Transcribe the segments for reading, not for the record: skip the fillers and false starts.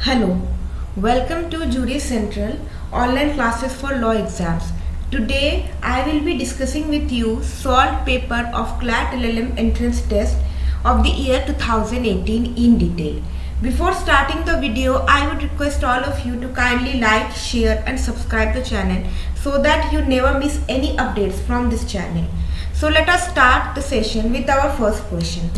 Hello, welcome to Jury Central online classes for law exams. Today I will be discussing with you solved paper of CLAT LLM entrance test of the year 2018 in detail. Before starting the video, I would request all of you to kindly like, share and subscribe the channel so that you never miss any updates from this channel. So let us start the session with our first question.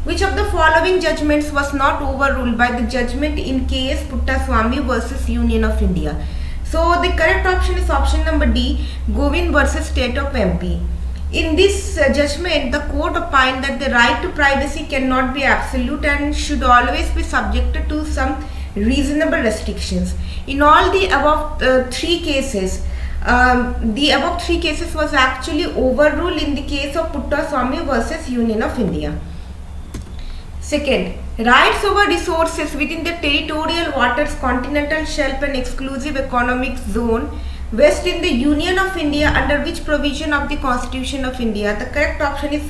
Which of the following judgments was not overruled by the judgment in K.S. Puttaswamy versus Union of India? So the correct option is option number D, Govind versus State of MP. In this judgment, the court opined that the right to privacy cannot be absolute and should always be subjected to some reasonable restrictions. In all the above three cases, was actually overruled in the case of Puttaswamy versus Union of India. Second, rights over resources within the territorial waters, continental shelf and exclusive economic zone west in the Union of India under which provision of the Constitution of India? The correct option is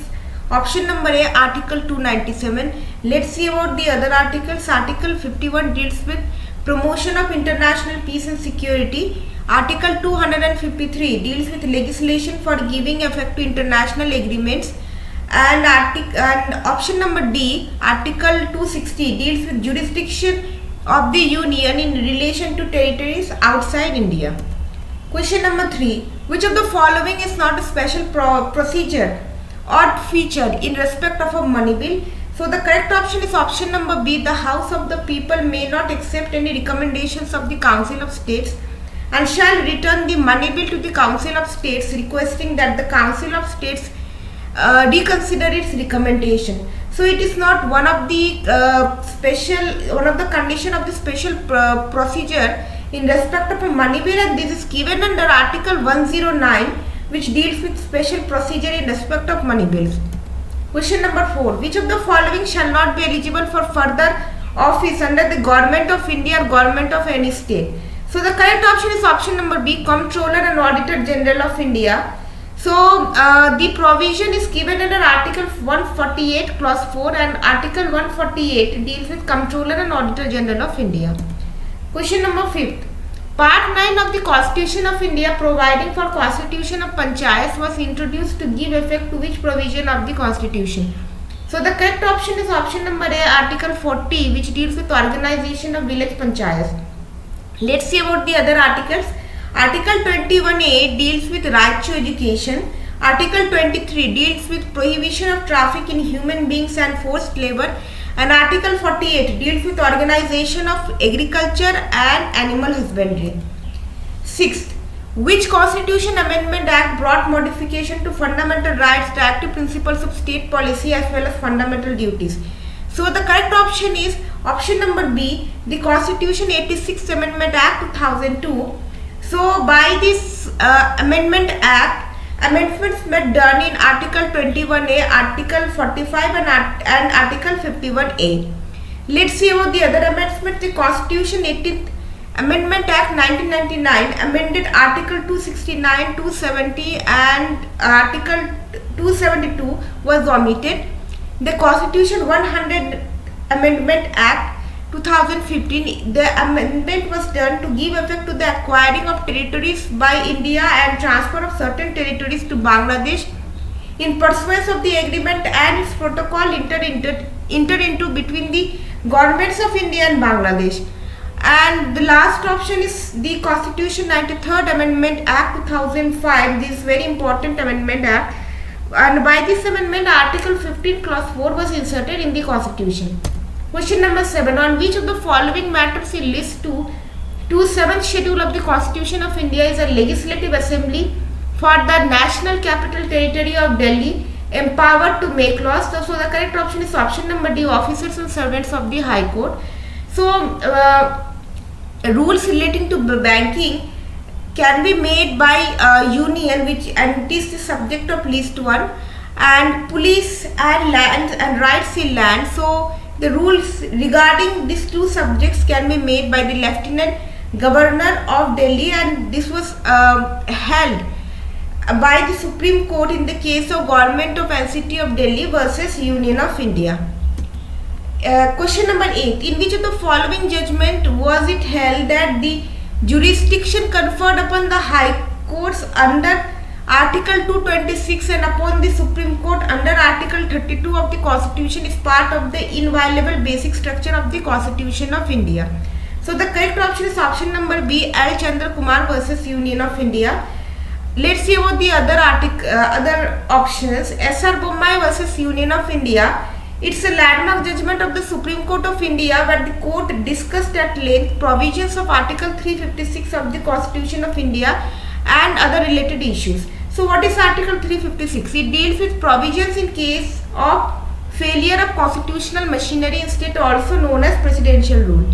option number A, Article 297. Let's see about the other articles. Article 51 deals with promotion of international peace and security. Article 253 deals with legislation for giving effect to international agreements. And option number D, Article 260 deals with jurisdiction of the Union in relation to territories outside India. Question number 3. Which of the following is not a special procedure or feature in respect of a money bill? So the correct option is option number B. The House of the People may not accept any recommendations of the Council of States and shall return the money bill to the Council of States, requesting that the Council of States reconsider its recommendation. So it is not one of the condition of the special procedure in respect of a money bill, and this is given under Article 109, which deals with special procedure in respect of money bills. Question number 4. Which of the following shall not be eligible for further office under the Government of India or Government of any state? So the correct option is option number B, Comptroller and Auditor General of India. So the provision is given under Article 148 Clause 4, and Article 148 deals with Comptroller and Auditor General of India. Question number 5. Part 9 of the Constitution of India providing for Constitution of Panchayats was introduced to give effect to which provision of the Constitution? So the correct option is option number A, Article 40, which deals with Organization of Village Panchayats. Let's see about the other articles. Article 21A deals with right to education. Article 23 deals with prohibition of traffic in human beings and forced labor. And Article 48 deals with organization of agriculture and animal husbandry. Sixth, which Constitution Amendment Act brought modification to fundamental rights, directive principles of state policy as well as fundamental duties? So the correct option is option number B, the Constitution 86th Amendment Act 2002. So by this Amendment Act, amendments were done in Article 21A, Article 45 and Article 51A. Let's see about the other amendments. The Constitution 18th Amendment Act 1999 amended Article 269, 270 and Article 272 was omitted. The Constitution 100 Amendment Act 2015, the amendment was done to give effect to the acquiring of territories by India and transfer of certain territories to Bangladesh in pursuance of the agreement and its protocol entered into between the governments of India and Bangladesh. And the last option is the Constitution 93rd Amendment Act 2005. This is very important Amendment Act, and by this amendment Article 15 Clause 4 was inserted in the Constitution. Question number 7. On which of the following matters in list 2 to 7th schedule of the Constitution of India is a legislative assembly for the National Capital Territory of Delhi empowered to make laws? So the correct option is option number D, officers and servants of the High Court. So rules relating to banking can be made by union, and it is the subject of list 1, and police and land and rights in land. So the rules regarding these two subjects can be made by the Lieutenant Governor of Delhi, and this was held by the Supreme Court in the case of Government of NCT of Delhi versus Union of India. Question number 8. In which of the following judgment was it held that the jurisdiction conferred upon the High Courts under Article 226 and upon the Supreme Court under Article 32 of the Constitution is part of the inviolable basic structure of the Constitution of India? So the correct option is option number B, L. Chandra Kumar versus Union of India. Let's see about the other options. S.R. Bommai versus Union of India. It's a landmark judgment of the Supreme Court of India where the court discussed at length provisions of Article 356 of the Constitution of India and other related issues. So what is Article 356? It deals with provisions in case of failure of constitutional machinery in state, also known as presidential rule.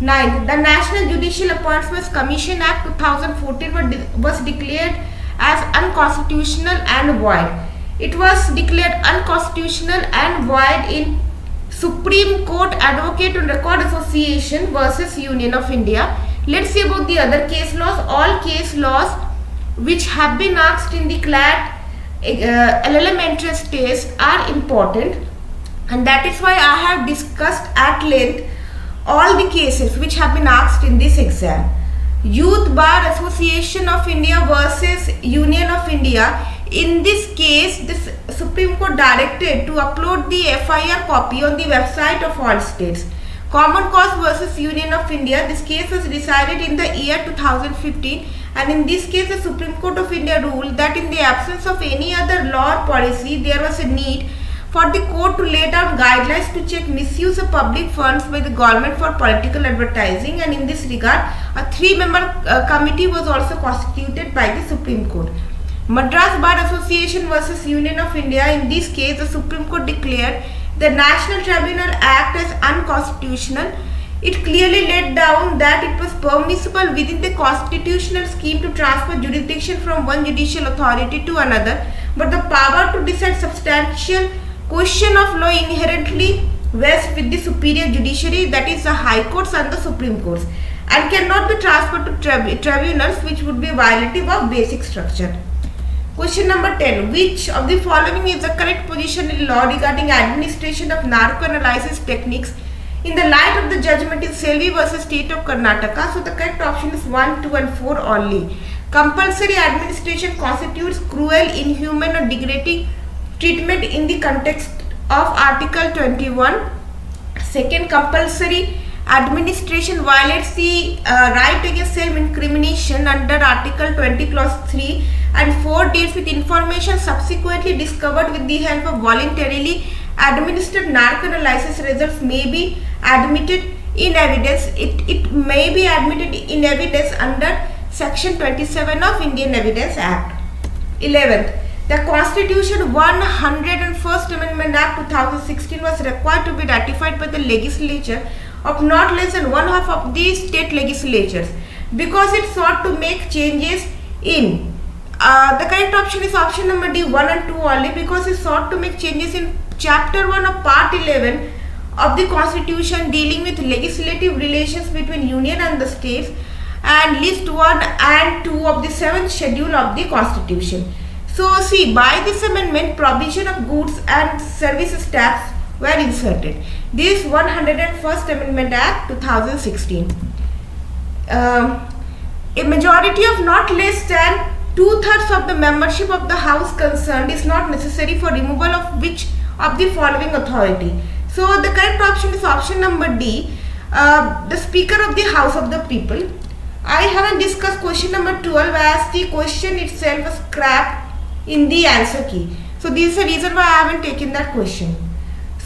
9. The National Judicial Appointments Commission Act 2014 was declared as unconstitutional and void. It was declared unconstitutional and void in Supreme Court Advocate on Record Association versus Union of India. Let's see about the other case laws. All case laws which have been asked in the CLAT LLM entrance test are important, and that is why I have discussed at length all the cases which have been asked in this exam. Youth Bar Association of India versus Union of India. In this case, the Supreme Court directed to upload the FIR copy on the website of all states. Common Cause versus Union of India. This case was decided in the year 2015, and in this case the Supreme Court of India ruled that in the absence of any other law or policy, there was a need for the court to lay down guidelines to check misuse of public funds by the government for political advertising, and in this regard a 3-member committee was also constituted by the Supreme Court. Madras Bar Association versus Union of India. In this case, the Supreme Court declared the National Tribunal Act as unconstitutional. It clearly laid down that it was permissible within the constitutional scheme to transfer jurisdiction from one judicial authority to another, but the power to decide substantial question of law inherently rests with the superior judiciary, that is the High Courts and the Supreme Courts, and cannot be transferred to tribunals, which would be violative of basic structure. Question number 10. Which of the following is the correct position in law regarding administration of narco-analysis techniques in the light of the judgment in Selvi versus State of Karnataka? So the correct option is 1, 2 and 4 only. Compulsory administration constitutes cruel, inhuman or degrading treatment in the context of Article 21. Second, compulsory administration violates the right against self-incrimination under Article 20 clause 3, and 4 deals with information subsequently discovered with the help of voluntarily administered narco-analysis results may be admitted in evidence. It may be admitted in evidence under Section 27 of Indian Evidence Act. 11th, the Constitution 101st Amendment Act 2016 was required to be ratified by the legislature of not less than one half of the state legislatures because it sought to make changes in the correct option is option number D, 1 and 2 only, because it sought to make changes in Chapter 1 of Part 11 of the Constitution dealing with legislative relations between Union and the states, and List 1 and 2 of the 7th Schedule of the Constitution. So see, by this amendment, provision of goods and services tax were inserted. This 101st Amendment Act 2016. A majority of not less than 2/3 of the membership of the House concerned is not necessary for removal of which of the following authority. So the correct option is option number D, the Speaker of the House of the People. I haven't discussed question number 12 as the question itself was scrapped in the answer key. So this is the reason why I haven't taken that question.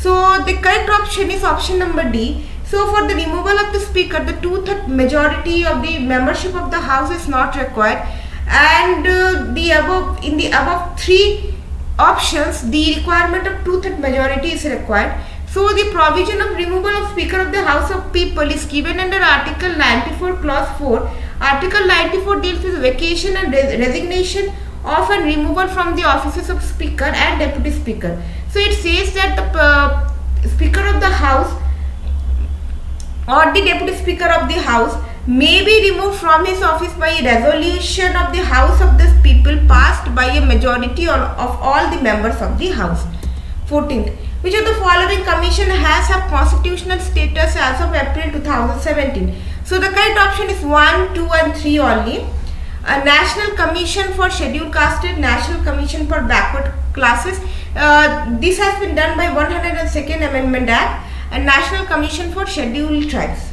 So the correct option is option number D. So for the removal of the Speaker, the 2/3 majority of the membership of the House is not required, and in the above 3 options, the requirement of 2/3 majority is required. So the provision of removal of Speaker of the House of People is given under Article 94 clause 4. Article 94 deals with vacation and resignation of and removal from the offices of Speaker and Deputy Speaker. So it says that the Speaker of the House or the Deputy Speaker of the House may be removed from his office by a resolution of the House of the People passed by a majority of all the members of the House. 14th, Which of the following commission has a constitutional status as of April 2017? So the correct option is 1, 2 and 3 only. A National Commission for Scheduled Castes, National Commission for Backward Classes. This has been done by 102nd Amendment Act, and National Commission for Scheduled Tribes.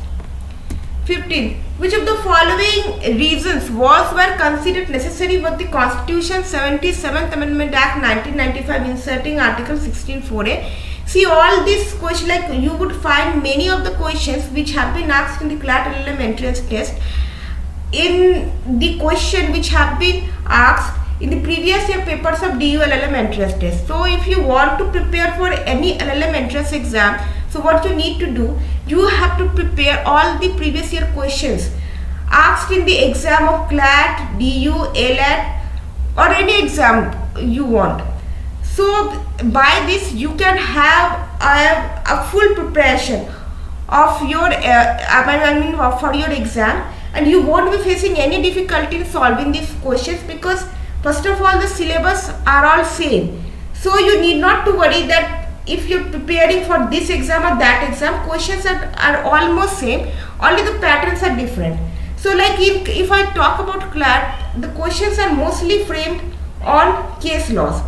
15. Which of the following reasons were considered necessary for the Constitution 77th Amendment Act 1995 inserting Article 16(4)(a)? See, all these questions, like you would find many of the questions which have been asked in the CLAT LLM entrance test in the question which have been asked in the previous year papers of DU LLM entrance test. So if you want to prepare for any LLM entrance exam, so what you need to do, you have to prepare all the previous year questions asked in the exam of CLAT, DU, ALAT or any exam you want. So by this you can have a full preparation of your for your exam, and you won't be facing any difficulty in solving these questions, because first of all the syllabus are all same. So you need not to worry that if you're preparing for this exam or that exam, questions are almost same, only the patterns are different. So like if I talk about CLAT, the questions are mostly framed on case laws,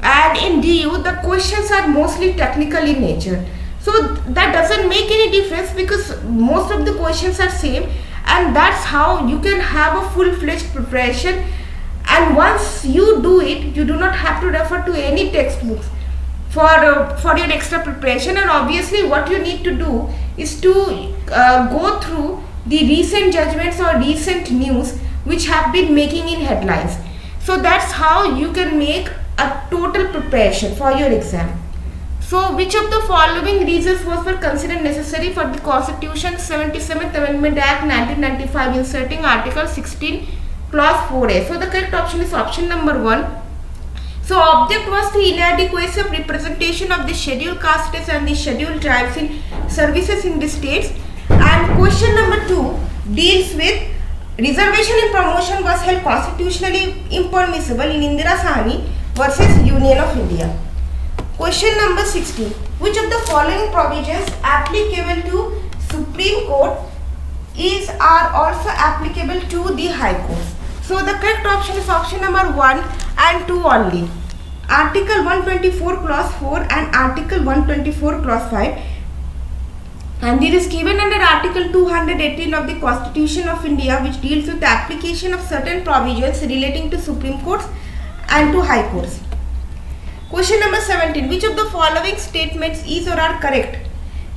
and in DU the questions are mostly technical in nature. So that doesn't make any difference because most of the questions are same, and that's how you can have a full-fledged preparation. And once you do it, you do not have to refer to any textbooks for your extra preparation. And obviously what you need to do is to go through the recent judgments or recent news which have been making in headlines. So that's how you can make a total preparation for your exam. So which of the following reasons were considered necessary for the Constitution 77th Amendment Act 1995 inserting Article 16 Clause 4(a)? So the correct option is option number 1. So object was the inadequacy of representation of the scheduled castes and the scheduled tribes in services in the states. And question number 2 deals with reservation in promotion was held constitutionally impermissible in Indira Sahni versus Union of India. Question number 16. Which of the following provisions applicable to Supreme Court are also applicable to the High Court? So the correct option is option number 1 and 2 only. Article 124 clause 4 and Article 124 clause 5. And it is given under Article 218 of the Constitution of India, which deals with the application of certain provisions relating to Supreme Courts and to High Courts. Question number 17. Which of the following statements is or are correct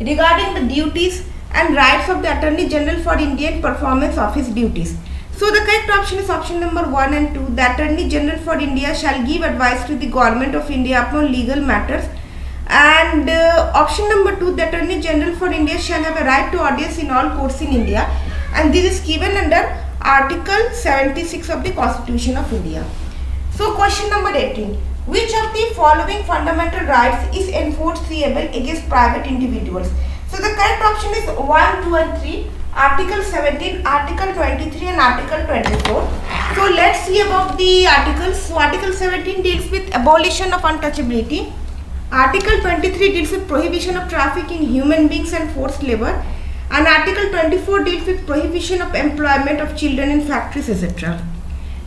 regarding the duties and rights of the Attorney General for India in performance of his duties? So the correct option is option number 1 and 2. The Attorney General for India shall give advice to the Government of India upon legal matters. And option number 2, the Attorney General for India shall have a right to audience in all courts in India. And this is given under Article 76 of the Constitution of India. So question number 18. Which of the following fundamental rights is enforceable against private individuals? So the correct option is 1, 2 and 3. Article 17, Article 23 and Article 24. So let's see about the articles. So Article 17 deals with abolition of untouchability. Article 23 deals with prohibition of traffic in human beings and forced labor. And Article 24 deals with prohibition of employment of children in factories, etc.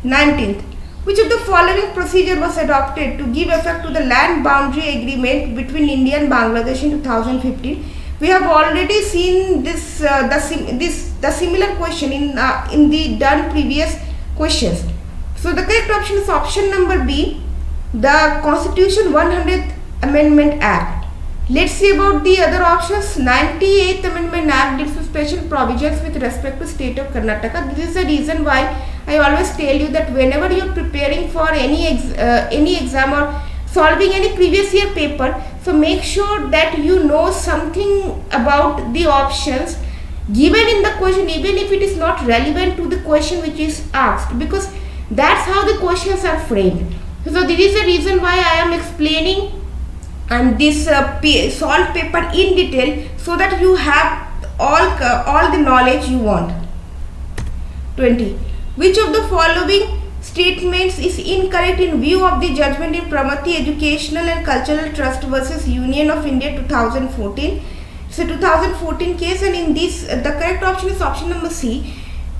19th. Which of the following procedure was adopted to give effect to the land boundary agreement between India and Bangladesh in 2015? We have already seen this the similar question in the done previous questions. So the correct option is option number B, the Constitution 100th Amendment Act. Let's see about the other options. 98th Amendment Act deals with special provisions with respect to state of Karnataka. This is the reason why I always tell you that whenever you are preparing for any exam or solving any previous year paper, so make sure that you know something about the options given in the question, even if it is not relevant to the question which is asked, because that's how the questions are framed. So there is a reason why I am explaining and this solved paper in detail, so that you have all the knowledge you want. 20. Which of the following statements is incorrect in view of the judgment in Pramati Educational and Cultural Trust versus Union of India 2014. It's a 2014 case, and in this the correct option is option number C.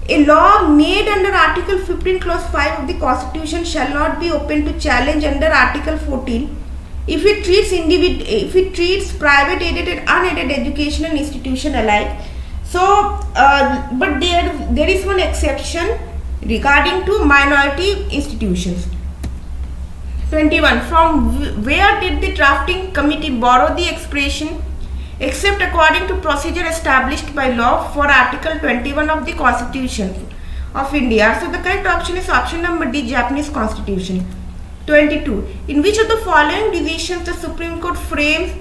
A law made under Article 15 Clause 5 of the Constitution shall not be open to challenge under Article 14 if it treats private aided and unaided educational institution alike. So, but there is one exception regarding to minority institutions. 21. From where did the drafting committee borrow the expression except according to procedure established by law for Article 21 of the Constitution of India? So the correct option is option number D, Japanese Constitution. 22. In which of the following decisions the Supreme Court frames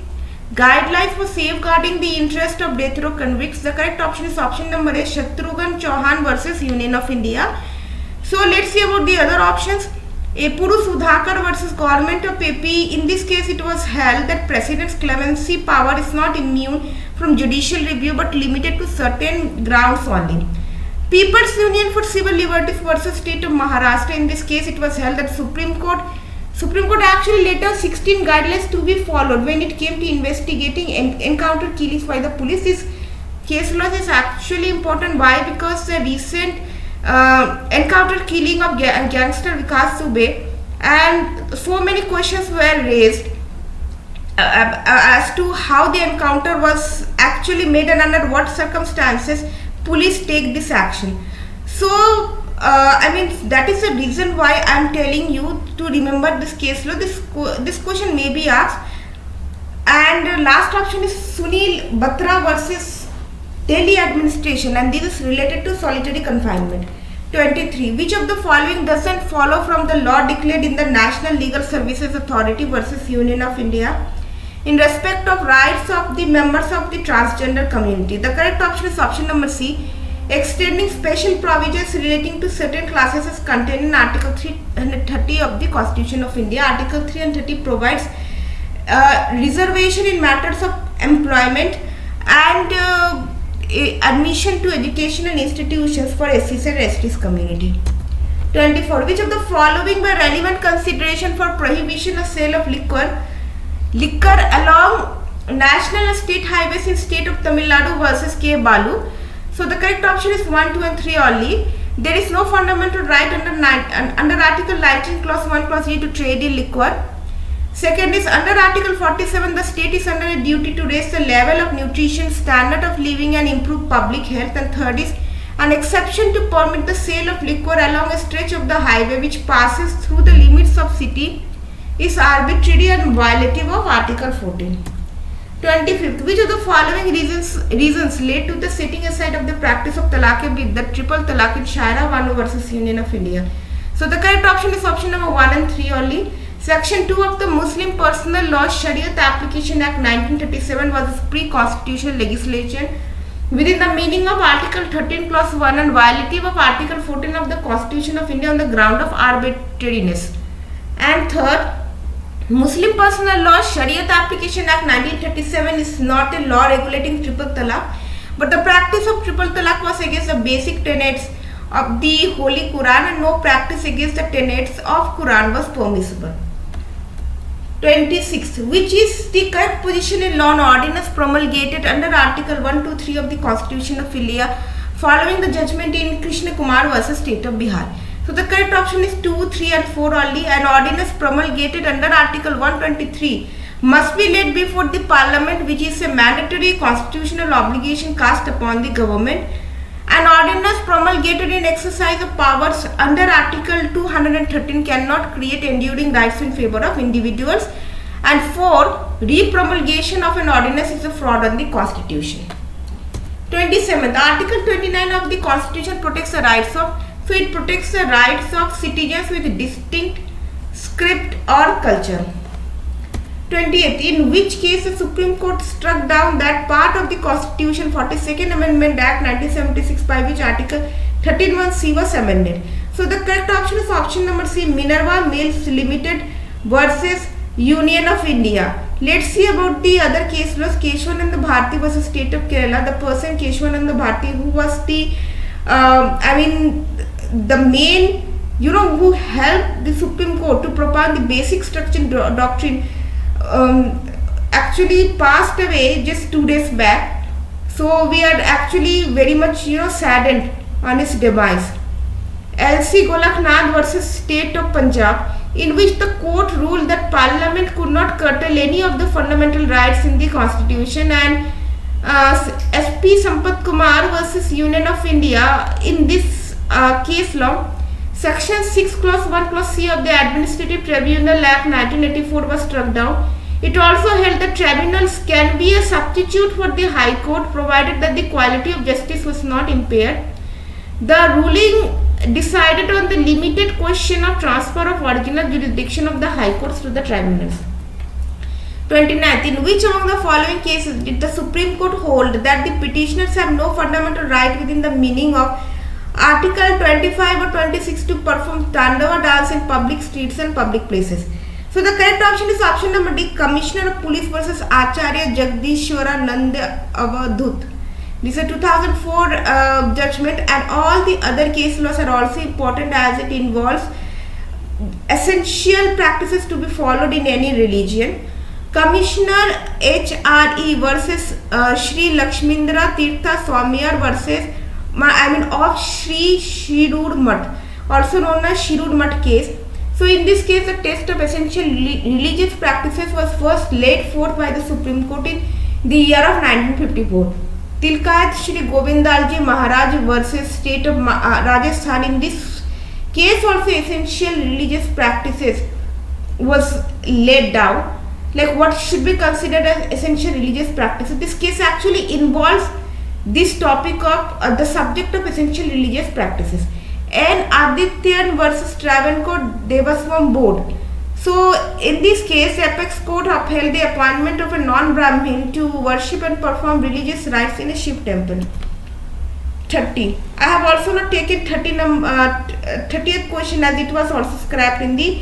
guidelines for safeguarding the interest of death row convicts? The correct option is option number A, Shatrughan Chauhan versus Union of India. So let's see about the other options. A Puru Sudhakar versus Government of AP. In this case, it was held that President's clemency power is not immune from judicial review but limited to certain grounds only. People's Union for Civil Liberties versus State of Maharashtra. In this case, it was held that Supreme Court actually laid down 16 guidelines to be followed when it came to investigating encounter killings by the police. This case law is actually important. Why? Because the recent encounter killing of gangster Vikas Dubey, and so many questions were raised as to how the encounter was actually made and under what circumstances police take this action. So that is the reason why I am telling you to remember this case law. This question may be asked. And last option is Sunil Batra versus Delhi administration, and this is related to solitary confinement. 23. Which of the following doesn't follow from the law declared in the National Legal Services Authority versus Union of India in respect of rights of the members of the transgender community? The correct option is option number C, extending special provisions relating to certain classes as contained in Article 330 of the Constitution of India. Article 330 provides reservation in matters of employment and admission to educational institutions for SCs and STs community. 24. Which of the following were relevant consideration for prohibition of sale of liquor along national and state highways in state of Tamil Nadu versus K. Balu? So the correct option is 1, 2 and 3 only. There is no fundamental right under Article 19 Clause 1 Clause G to trade in liquor. Second is under Article 47, the state is under a duty to raise the level of nutrition, standard of living and improve public health. And third is an exception to permit the sale of liquor along a stretch of the highway which passes through the limits of city is arbitrary and violative of Article 14. 25th. Which of the following reasons led to the setting aside of the practice of talaq-e-bid, the triple talaq in Shaira Banu versus Union of India? So the correct option is option number 1 and 3 only. Section 2 of the Muslim Personal Law Shariat Application Act 1937 was a pre-constitutional legislation within the meaning of Article 13 Clause 1 and violative of Article 14 of the Constitution of India on the ground of arbitrariness. And third, Muslim Personal Law Shariat Application Act 1937 is not a law regulating triple talaq, but the practice of triple talaq was against the basic tenets of the Holy Quran, and no practice against the tenets of Quran was permissible. 26. Which is the correct position in law and ordinance promulgated under Article 123 of the Constitution of India following the judgment in Krishna Kumar versus State of Bihar? So the correct option is 2, 3 and 4 only. An ordinance promulgated under Article 123 must be laid before the Parliament, which is a mandatory constitutional obligation cast upon the government. An ordinance promulgated in exercise of powers under Article 213 cannot create enduring rights in favor of individuals. And 4, re-promulgation of an ordinance is a fraud on the Constitution. 27th. Article 29 of the Constitution protects the rights of citizens with distinct script or culture. 28th. In which case the Supreme Court struck down that part of the Constitution 42nd Amendment Act 1976 by which Article 13(1)(c) was amended? So the correct option is option number C, Minerva Mills Limited versus Union of India. Let's see about the other case laws. Keshwananda Bharti versus State of Kerala. The person Keshwananda Bharti, who was the main who helped the Supreme Court to propound the basic structure doctrine, actually passed away just 2 days back. So we are actually very much saddened on his demise. L.C. Golaknath versus State of Punjab, in which the court ruled that Parliament could not curtail any of the fundamental rights in the Constitution, and S.P. Sampath Kumar versus Union of India, in this case law, Section 6 Clause 1 Clause C of the Administrative Tribunal Act 1984 was struck down. It also held that tribunals can be a substitute for the High Court provided that the quality of justice was not impaired. The ruling decided on the limited question of transfer of original jurisdiction of the High Courts to the tribunals. 29th. In which among the following cases did the Supreme Court hold that the petitioners have no fundamental right within the meaning of Article 25 or 26 to perform Tandava dance in public streets and public places? So the correct option is option number D, Commissioner of Police versus Acharya Jagdishwara Nanda Avadhut. This is a 2004 judgment, and all the other case laws are also important as it involves essential practices to be followed in any religion. Commissioner HRE versus Shri Lakshmindra Tirtha Swamiyar versus of Shri Shirud Math, also known as Shirud Math case. So in this case, the test of essential religious practices was first laid forth by the Supreme Court in the year of 1954. Tilkayat Shri Govindalji Maharaj versus State of Rajasthan. In this case also essential religious practices was laid down, like what should be considered as essential religious practices. This case actually involves this topic of the subject of essential religious practices. And Adityan versus Travancore Devaswam Board. So in this case, Apex Court upheld the appointment of a non-Brahmin to worship and perform religious rites in a Shiv temple. 30. I have also not taken 30th question, as it was also scrapped in the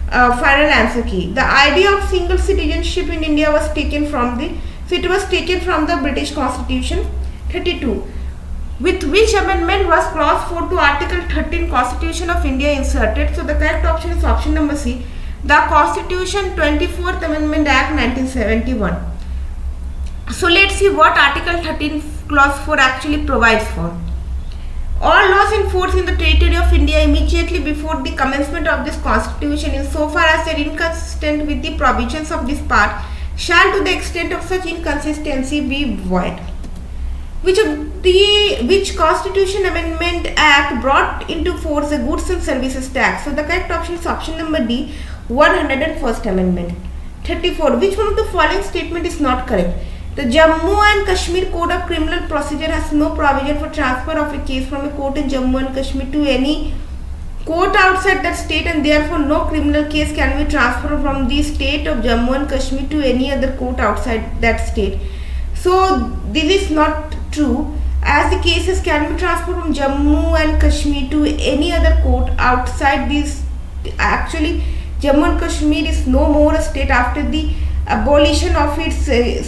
final answer key. The idea of single citizenship in India was taken from the British Constitution. 32. With which amendment was clause 4 to Article 13 Constitution of India inserted? So the correct option is option number C, the Constitution 24th Amendment Act 1971. So let's see what Article 13 clause 4 actually provides for. All laws in force in the territory of India immediately before the commencement of this Constitution, insofar as they are inconsistent with the provisions of this part, shall to the extent of such inconsistency be void. Which Constitution Amendment Act brought into force the Goods and Services Tax? So the correct option is option number D, 101st Amendment. 34. Which one of the following statement is not correct? The Jammu and Kashmir Code of Criminal Procedure has no provision for transfer of a case from a court in Jammu and Kashmir to any court outside that state, and therefore no criminal case can be transferred from the state of Jammu and Kashmir to any other court outside that state. So this is not true, as the cases can be transferred from Jammu and Kashmir to any other court outside this. Actually, Jammu and Kashmir is no more a state after the abolition of its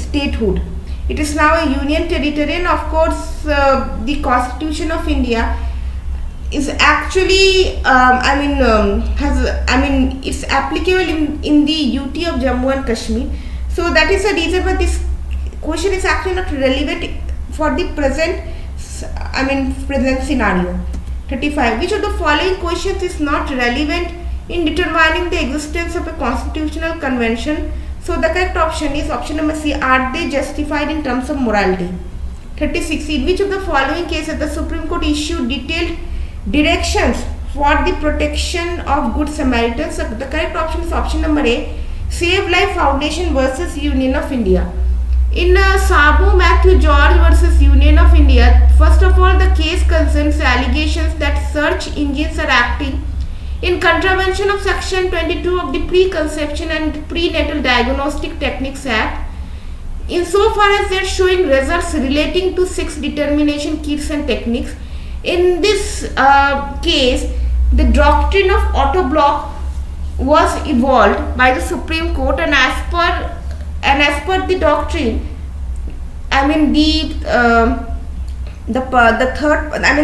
statehood. It is now a union territory, and of course the Constitution of India is actually it's applicable in the UT of Jammu and Kashmir. So that is the reason why this question is actually not relevant for the present scenario. 35. Which of the following questions is not relevant in determining the existence of a constitutional convention? So the correct option is option number C, are they justified in terms of morality? 36. In which of the following cases the Supreme Court issued detailed directions for the protection of Good Samaritans? So the correct option is option number A, Save Life Foundation versus Union of India. In Sabu Matthew George versus Union of India, first of all, the case concerns allegations that search engines are acting in contravention of Section 22 of the Preconception and Prenatal Diagnostic Techniques Act, insofar as they are showing results relating to sex determination kits and techniques. In this case, the doctrine of auto-block was evolved by the Supreme Court, and as per the doctrine,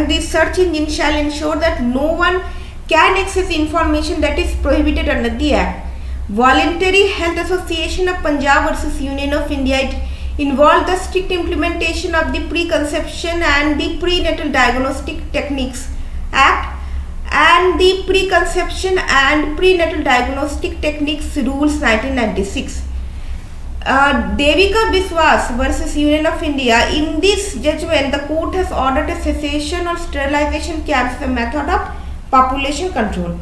the search engine shall ensure that no one can access information that is prohibited under the Act. Voluntary Health Association of Punjab versus Union of India, it involved the strict implementation of the Preconception and the Prenatal Diagnostic Techniques Act and the Preconception and Prenatal Diagnostic Techniques Rules 1996. Devika Biswas versus Union of India, in this judgment the court has ordered a cessation or sterilization camps as a method of population control.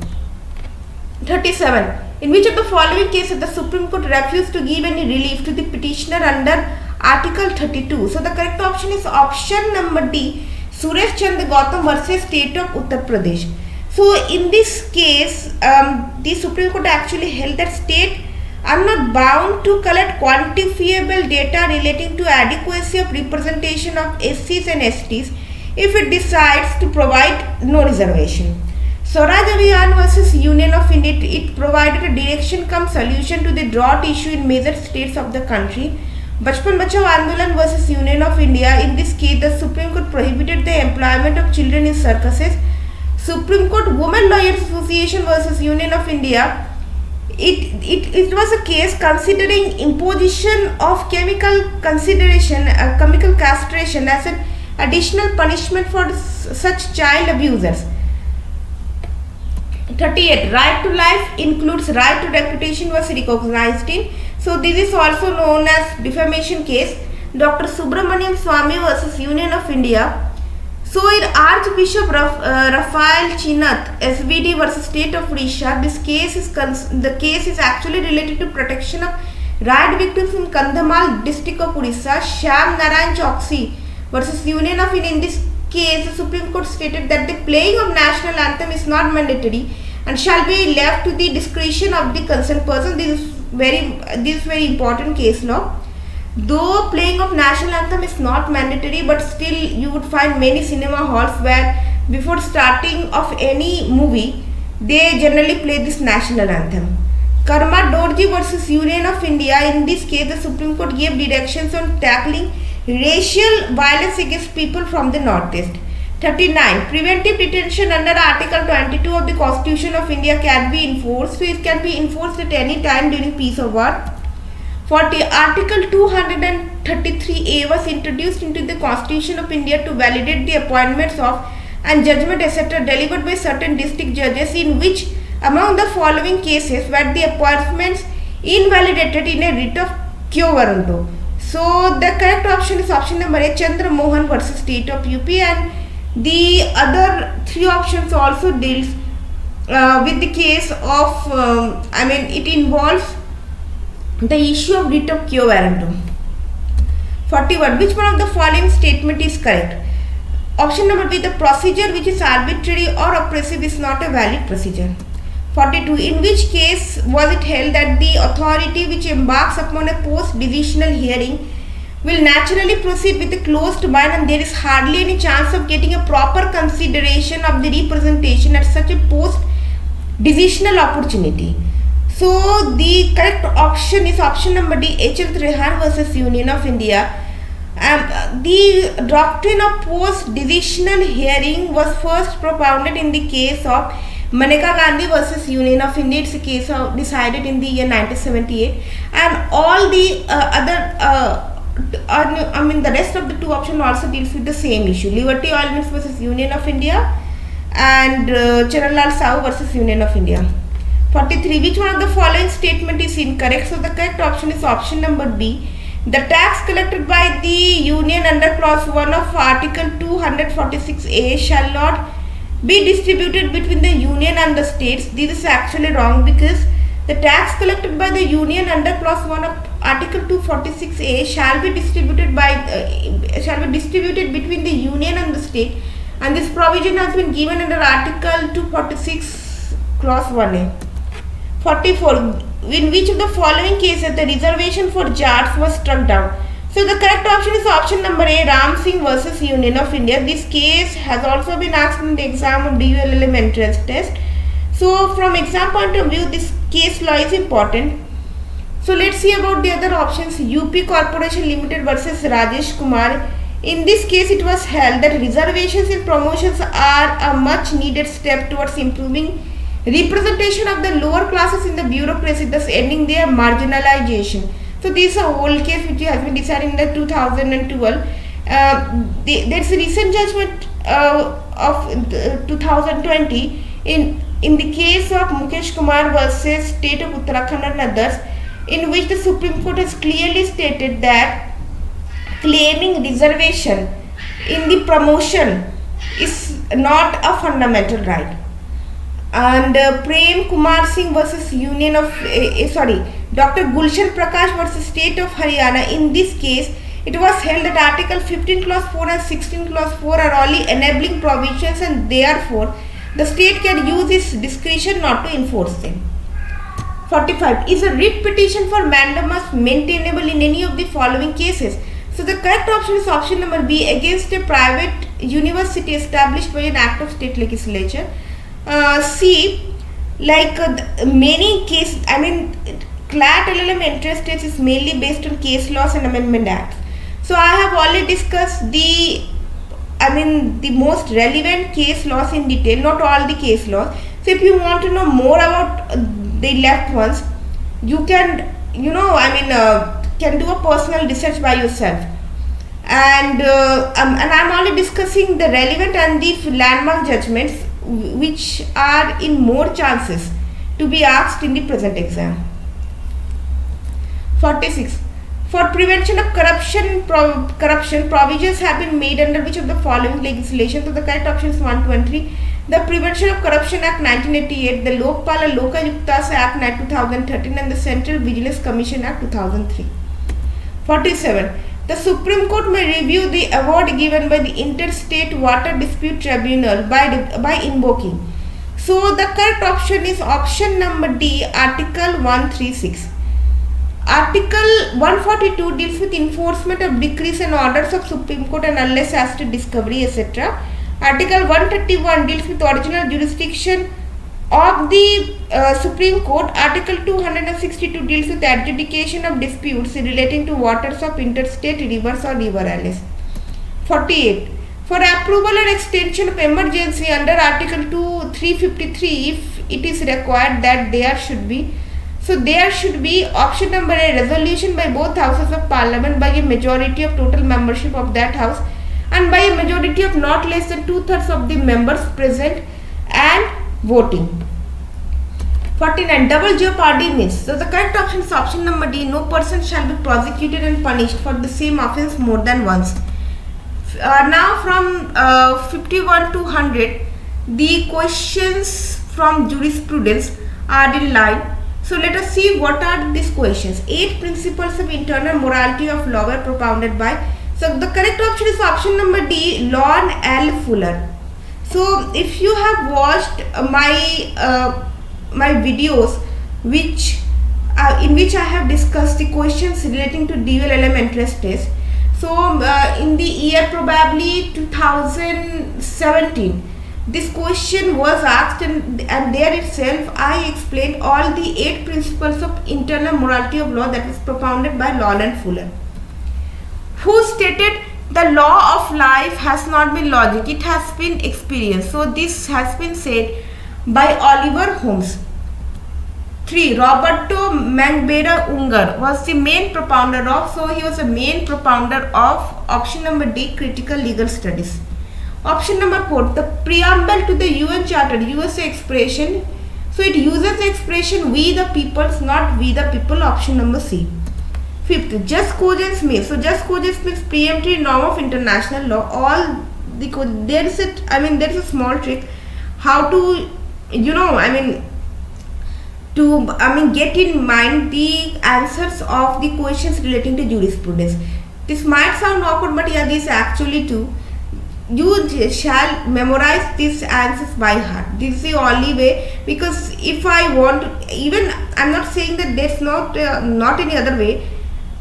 37. In which of the following cases the Supreme Court refused to give any relief to the petitioner under Article 32? So the correct option is option number D, Suresh Chandra Gautam versus State of Uttar Pradesh. So in this case, the Supreme Court actually held that state are not bound to collect quantifiable data relating to adequacy of representation of SCs and STs if it decides to provide no reservation. Swaraj Abhiyan versus Union of India, it provided a direction cum solution to the drought issue in major states of the country. Bachpan Bachao Andolan versus Union of India, in this case the Supreme Court prohibited the employment of children in circuses. Supreme Court Women Lawyers Association versus Union of India, it was a case considering imposition of chemical castration as an additional punishment for such child abusers. 38. Right to life includes right to reputation was recognized in. So this is also known as defamation case. Dr. Subramaniam Swamy versus Union of India. So in Archbishop Raphael Chinath, SVD versus State of Odisha, this case is actually related to protection of riot victims in Kandhamal district of Odisha. Shyam Narayan Choksi versus Union of India. In this case, the Supreme Court stated that the playing of national anthem is not mandatory and shall be left to the discretion of the concerned person. This is very important case law. Though playing of national anthem is not mandatory, but still you would find many cinema halls where before starting of any movie they generally play this national anthem. Karma Dorji versus Union of India, in this case the Supreme Court gave directions on tackling racial violence against people from the northeast. 39. Preventive detention under Article 22 of the Constitution of India can be enforced. So it can be enforced at any time during peace or war. 40. Article 233A was introduced into the Constitution of India to validate the appointments of and judgment etc. delivered by certain district judges, in which among the following cases were the appointments invalidated in a writ of quo warranto. So the correct option is option number A, Chandra Mohan versus State of UP, and the other three options also deals with the case of it involves the issue of writ of quo warranto. 41. Which one of the following statement is correct? Option number B, the procedure which is arbitrary or oppressive is not a valid procedure. 42. In which case was it held that the authority which embarks upon a post-decisional hearing will naturally proceed with a closed mind and there is hardly any chance of getting a proper consideration of the representation at such a post-decisional opportunity? So the correct option is option number D, H.L. Trehan versus Union of India. The doctrine of post-decisional hearing was first propounded in the case of Maneka Gandhi versus Union of India. It's a case decided in the year 1978, and all the the rest of the two options also deals with the same issue. Liberty Oil Mills versus Union of India and Chananlal Sahu versus Union of India. 43. Which one of the following statement is incorrect? So the correct option is option number B. The tax collected by the union under clause 1 of Article 246A shall not be distributed between the union and the states. This is actually wrong, because the tax collected by the union under clause 1 of Article 246A shall be distributed between the union and the state, and this provision has been given under Article 246 clause 1A. 44. In which of the following cases the reservation for jats was struck down? So the correct option is option number A, Ram Singh versus Union of India. This case has also been asked in the exam of DULLM entrance test. So from exam point of view, this case law is important. So let's see about the other options. UP Corporation Limited versus Rajesh Kumar. In this case, it was held that reservations in promotions are a much needed step towards improving representation of the lower classes in the bureaucracy, thus ending their marginalization. So this is a old case which has been decided in the 2012. There is a recent judgment of 2020 in the case of Mukesh Kumar versus State of Uttarakhand and others, in which the Supreme Court has clearly stated that claiming reservation in the promotion is not a fundamental right. And Prem Kumar Singh versus Union of Dr. Gulshan Prakash versus State of Haryana. In this case, it was held that Article 15 Clause 4 and 16 Clause 4 are only enabling provisions, and therefore the state can use its discretion not to enforce them. 45. Is a writ petition for mandamus maintainable in any of the following cases? So the correct option is option number B, against a private university established by an act of state legislature. C, like many cases, CLAT LLM interest rates is mainly based on case laws and amendment acts. So I have already discussed the most relevant case laws in detail, not all the case laws. So if you want to know more about the left ones, you can can do a personal research by yourself. And I'm already discussing the relevant and the landmark judgments which are in more chances to be asked in the present exam. 46. For prevention of corruption, provisions have been made under which of the following legislation? So the correct option is 123. The Prevention of Corruption Act 1988, the Lokpal and Lokayuktas Act 2013, and the Central Vigilance Commission Act 2003. 47. The Supreme Court may review the award given by the Interstate Water Dispute Tribunal by invoking. So the correct option is option number D, Article 136. Article 142 deals with enforcement of decrees and orders of Supreme Court and unless as to discovery, etc. Article 131 deals with original jurisdiction of the Supreme Court. Article 262 deals with adjudication of disputes relating to waters of interstate rivers or river alleys. 48. For approval and extension of emergency under Article 353, if it is required that there should be option number A, resolution by both houses of parliament by a majority of total membership of that house and by a majority of not less than 2/3 of the members present and voting. 49. Double jeopardy means. So the correct option is option number D, no person shall be prosecuted and punished for the same offence more than once. Now from 51 to 100, the questions from jurisprudence are in line. So let us see what are these questions. 8 principles of internal morality of law were propounded by. So the correct option is option number D, Lon L. Fuller. So if you have watched my videos in which I have discussed the questions relating to dual element interest test. So in the year probably 2017, this question was asked, and there itself I explained all the 8 principles of internal morality of law that was propounded by Lon and Fuller, who stated the law of life has not been logic, it has been experience. So this has been said by Oliver Holmes. 3. Roberto Mangueira Unger was the main propounder of, so he was the main propounder of option number D, critical legal studies. Option number 4, the preamble to the UN Charter uses the expression, so it uses the expression we the peoples, not we the people, option number C. 5th, just cogence means, so just cogence means preemptory norm of international law. There is a small trick how to get in mind the answers of the questions relating to jurisprudence. This might sound awkward, but yeah, this actually too. You shall memorize these answers by heart. This is the only way, because if I want to, even I'm not saying that there's not any other way,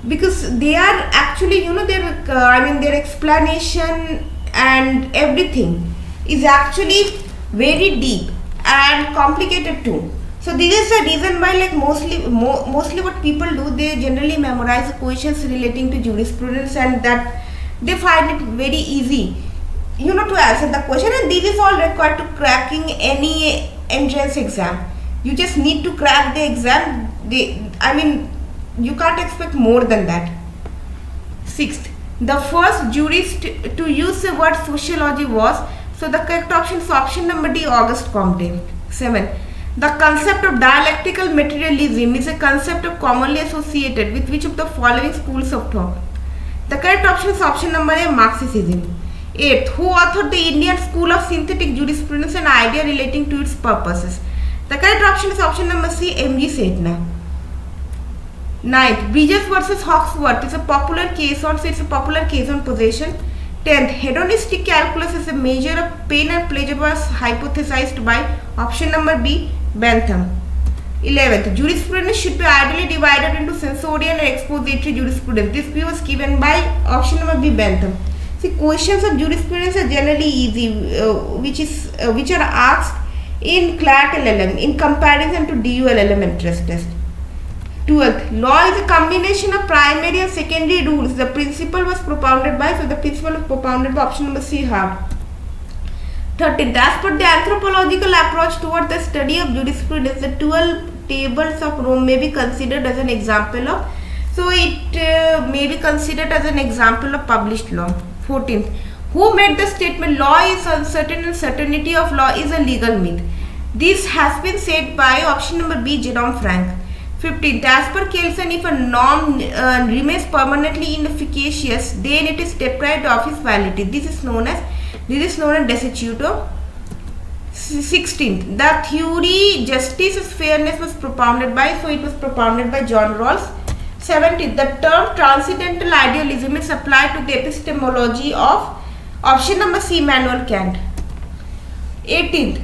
because they are actually their explanation and everything is actually very deep and complicated too. So this is the reason why, like mostly what people do, they generally memorize the questions relating to jurisprudence, and that they find it very easy, to answer the question, and this is all required to cracking any entrance exam. You just need to crack the exam. You can't expect more than that. Sixth, the first jurist to use the word sociology was, so the correct option is option number D, Auguste Comte. 7. The concept of dialectical materialism is a concept of commonly associated with which of the following schools of thought? The correct option is option number A, Marxism. 8. Who authored the Indian School of Synthetic Jurisprudence, an idea relating to its purposes? The correct option is option number C, M.G. Setna. 9th, Bridges versus Hawkesworth is a popular case on possession. 10th, hedonistic calculus is a measure of pain and pleasure was hypothesized by option number B, Bentham. 11th, jurisprudence should be ideally divided into sensorial and expository jurisprudence. This view was given by option number B, Bentham. See, questions of jurisprudence are generally easy, which are asked in CLAT LLM in comparison to DU LLM interest test. 12th, law is a combination of primary and secondary rules. The principle was propounded by, option number C, Hart. 13th, as per the anthropological approach toward the study of jurisprudence, the 12 tables of Rome may be considered as an example of, published law. 14th, who made the statement law is uncertain and certainty of law is a legal myth? This has been said by option number B, Jerome Frank. 15th, as per Kelsen, if a norm remains permanently inefficacious, then it is deprived of its validity. This is known as destituto. 16th, the theory justice is fairness was propounded by, John Rawls. 17th, the term transcendental idealism is applied to the epistemology of option number C, Immanuel Kant. 18th,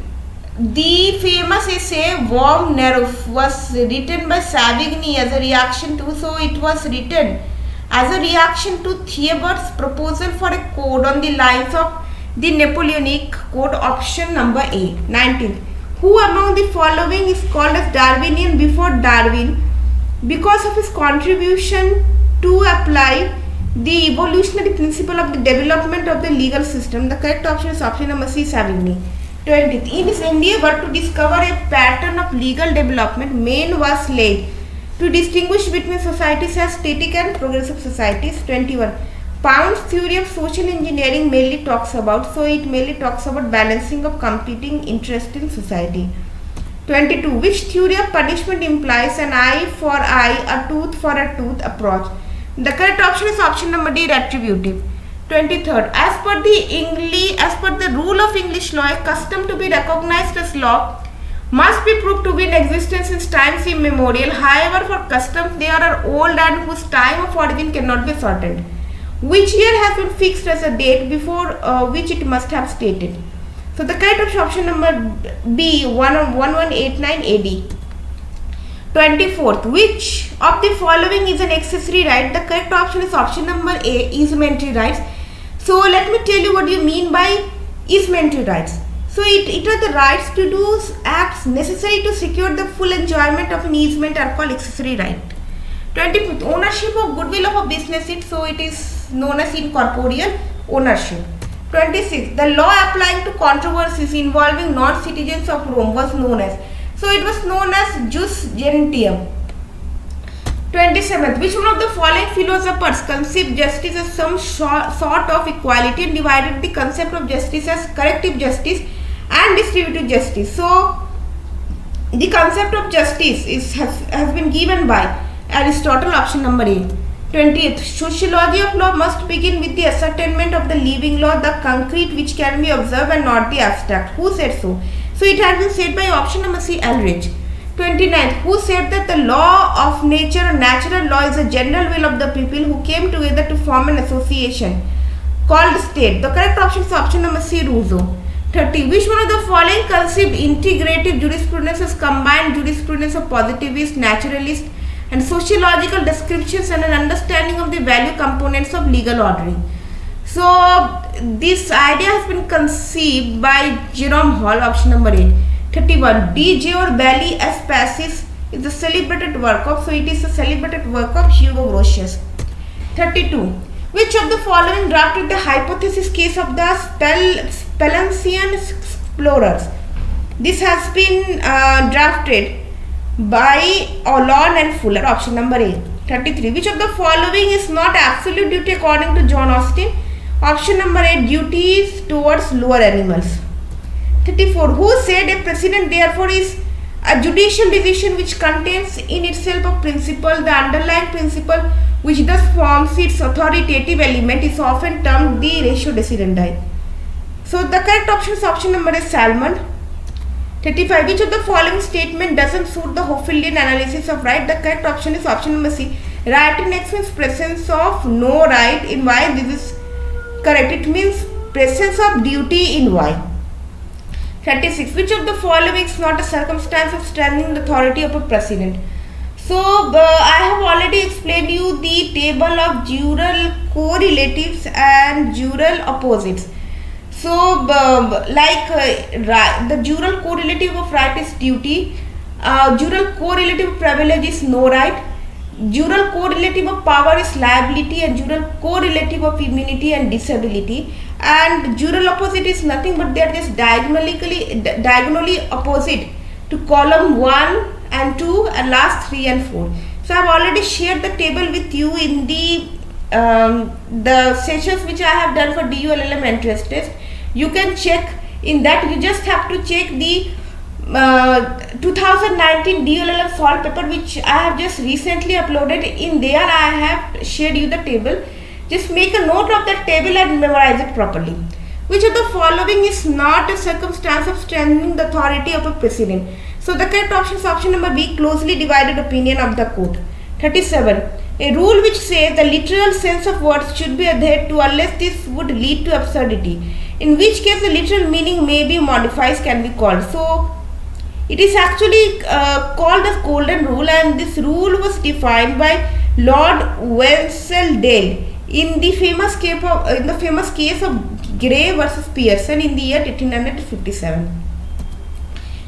the famous essay Worm Neruff was written by Savigny as a reaction to, Thiebert's proposal for a code on the lines of the Napoleonic Code, option number A. 19th, who among the following is called as Darwinian before Darwin because of his contribution to apply the evolutionary principle of the development of the legal system? The correct option is option number C, Savigny. 20th, in his endeavor to discover a pattern of legal development, Maine was laid to distinguish between societies as static and progressive societies. 21, Pound's theory of social engineering mainly talks about balancing of competing interests in society. 22, which theory of punishment implies an eye for eye, a tooth for a tooth approach? The correct option is option number D, retributive. 23rd, as per the rule of English law, a custom to be recognized as law must be proved to be in existence since times immemorial. However, for customs they are old and whose time of origin cannot be ascertained. Which year has been fixed as a date before which it must have stated? So the correct option number B, 1189 AD. 24th, which of the following is an accessory right? The correct option is option number A, easementary rights. So let me tell you what you mean by easementary rights. So it are the rights to do acts necessary to secure the full enjoyment of an easement are called accessory right. 25th, ownership of goodwill of a business, it is known as incorporeal ownership. 26th, the law applying to controversies involving non-citizens of Rome was known as, jus gentium. 27th, which one of the following philosophers conceived justice as some sort of equality and divided the concept of justice as corrective justice and distributive justice? So the concept of justice has been given by Aristotle, option number A. 20th, sociology of law must begin with the ascertainment of the living law, the concrete which can be observed and not the abstract. Who said so? So it has been said by option number C, Ulrich. 29th, who said that the law of nature or natural law is a general will of the people who came together to form an association called state? The correct option is option number C, Rousseau. 30, which one of the following conceived integrative jurisprudence as combined jurisprudence of positivist, naturalist and sociological descriptions and an understanding of the value components of legal ordering? So this idea has been conceived by Jerome Hall, option number A. 31, De Jure Belli as Pacis is the celebrated work of, Hugo Grotius. 32, Which of the following drafted the hypothesis case of the Speluncean explorers? This has been drafted by Olon and Fuller. Option number A. 33. Which of the following is not absolute duty according to John Austin? Option number A. Duties towards lower animals. 34. Who said a precedent therefore is a judicial decision which contains in itself a principle? The underlying principle which thus forms its authoritative element is often termed the ratio decidendi. So the correct option is option number A. Salmon. 35. Which of the following statement doesn't suit the Hoffelian analysis of right? The correct option is option number C. Right in X means presence of no right in Y. This is correct. It means presence of duty in Y. 36. Which of the following is not a circumstance of strengthening the authority of a precedent? So I have already explained you the table of jural correlatives and jural opposites. So the jural correlative of right is duty, jural correlative of privilege is no right, jural correlative of power is liability, and jural correlative of immunity and disability. And jural opposite is nothing but they are just diagonally opposite to column 1 and 2 and last 3 and 4. So I have already shared the table with you in the sessions which I have done for DU-LLM entrance test. You can check in that. You just have to check the 2019 DU-LLM solved paper which I have just recently uploaded. In there I have shared you the table. Just make a note of that table and memorize it properly. Which of the following is not a circumstance of strengthening the authority of a precedent? So the correct option is option number B, closely divided opinion of the court. 37. A rule which says the literal sense of words should be adhered to unless this would lead to absurdity, in which case the literal meaning may be modified, can be called. So it is actually called as golden rule, and this rule was defined by Lord Wensleydale in the famous case of Gray versus Pearson in the year 1857.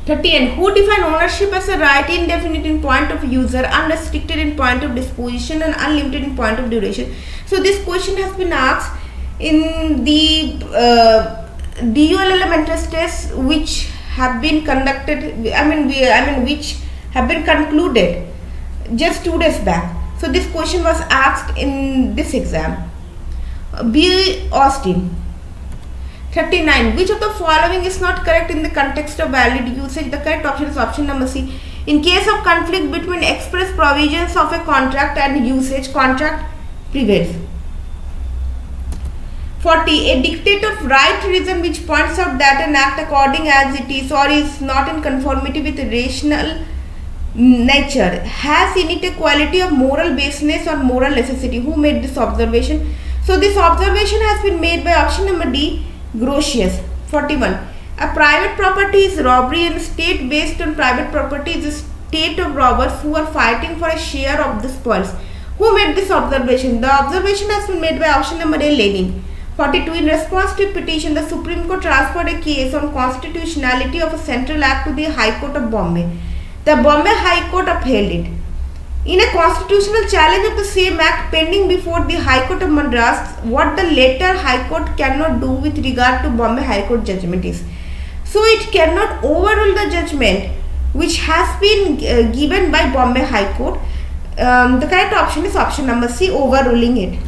30. And who defined ownership as a right indefinite in point of user, unrestricted in point of disposition, and unlimited in point of duration? So this question has been asked in the DU-LLM entrance tests which have been conducted. Which have been concluded just 2 days back. So this question was asked in this exam. B. Austin. 39. Which of the following is not correct in the context of valid usage? The correct option is option number C. In case of conflict between express provisions of a contract and usage, contract prevails. 40. A dictate of right reason which points out that an act according as it is or is not in conformity with rational nature has in it a quality of moral baseness or moral necessity. Who made this observation? So this observation has been made by option number D, Grotius. 41. A private property is robbery and state based on private property is a state of robbers who are fighting for a share of the spoils. Who made this observation? The observation has been made by option number A, Lenin. 42. In response to a petition, the Supreme Court transferred a case on constitutionality of a central act to the High Court of Bombay. The Bombay High Court upheld it. In a constitutional challenge of the same act pending before the High Court of Madras, what the latter High Court cannot do with regard to Bombay High Court judgment is. So it cannot overrule the judgment which has been given by Bombay High Court. The correct option is option number C, overruling it.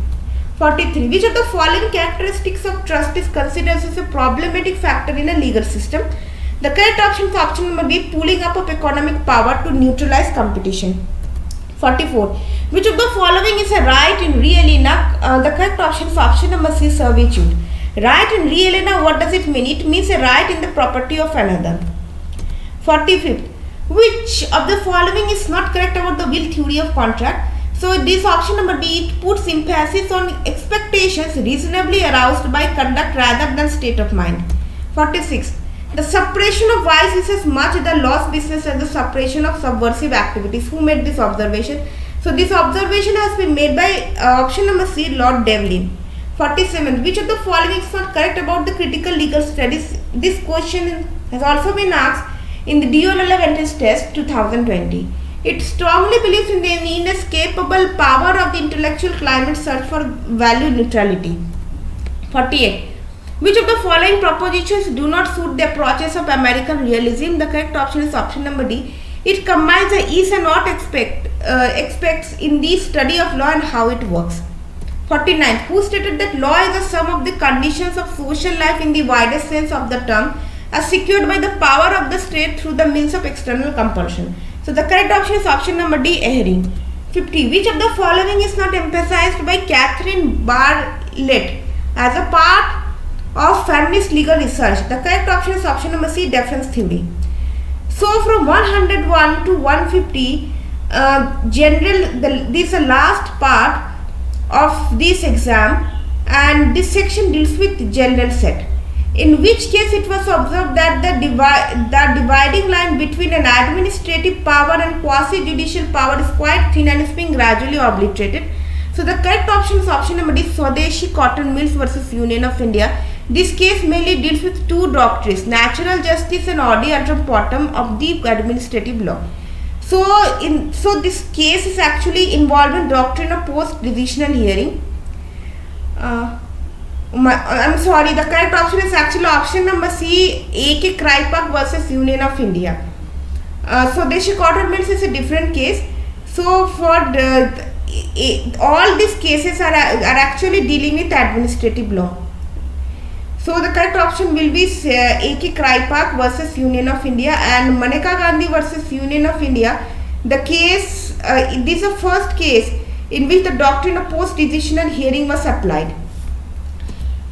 43. Which of the following characteristics of trust is considered as a problematic factor in a legal system? The correct option is option number B, pooling up of economic power to neutralize competition. 44. Which of the following is a right in re aliena? The correct option is option number C, servitude. Right in re aliena, what does it mean? It means a right in the property of another. 45th. Which of the following is not correct about the will theory of contract? So this option number B, it puts emphasis on expectations reasonably aroused by conduct rather than state of mind. 46. The suppression of vice is as much the lost business as the suppression of subversive activities. Who made this observation? So this observation has been made by option number C, Lord Devlin. 47. Which of the following is not correct about the critical legal studies? This question has also been asked in the DU-LLM entrance test 2020. It strongly believes in the inescapable power of the intellectual climate search for value neutrality. 48. Which of the following propositions do not suit the approaches of American realism? The correct option is option number D. It combines the is and not expects in the study of law and how it works. 49. Who stated that law is the sum of the conditions of social life in the widest sense of the term, as secured by the power of the state through the means of external compulsion? So the correct option is option number D, Ehring. 50. Which of the following is not emphasized by Catherine Bartlett as a part of feminist legal research? The correct option is option number C, deference theory. So from 101 to 150, this is the last part of this exam, and this section deals with general set, in which case it was observed that the dividing line between an administrative power and quasi-judicial power is quite thin and is being gradually obliterated. So the correct option is option number D, Swadeshi Cotton Mills versus Union of India. This case mainly deals with two doctrines, natural justice and ordi anteportum of the administrative law. So this case is actually involving doctrine of post-decisional hearing. I'm sorry, the correct option is actually option number C, A.K. Kraipak versus Union of India. Swadeshi Cotton Mills is a different case. So for all these cases are actually dealing with administrative law. So the correct option will be A.K. Kraipak versus Union of India and Maneka Gandhi versus Union of India. The case, this is the first case in which the doctrine of post-decisional hearing was applied.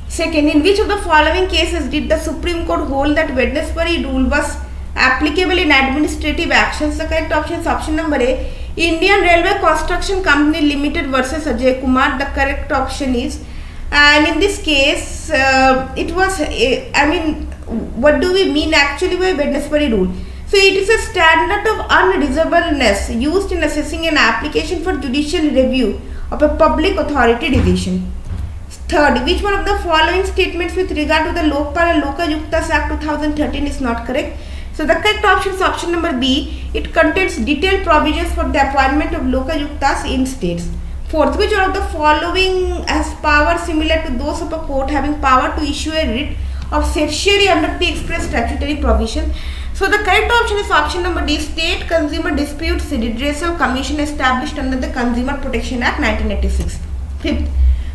Second, in which of the following cases did the Supreme Court hold that Wednesbury rule was applicable in administrative actions? The correct option is option number A, Indian Railway Construction Company Limited versus Ajay Kumar. The correct option is, and in this case, it was, what do we mean actually by Wednesbury rule? So it is a standard of unreasonableness used in assessing an application for judicial review of a public authority decision. Third, which one of the following statements with regard to the Lokpal and Lokayuktas Act 2013 is not correct? So the correct option is option number B. It contains detailed provisions for the appointment of Lokayuktas in states. Fourth, which one of the following has power similar to those of a court having power to issue a writ of certiorari under the express statutory provision? So the correct option is option number D, State Consumer Disputes Redressal Commission established under the Consumer Protection Act 1986. Fifth,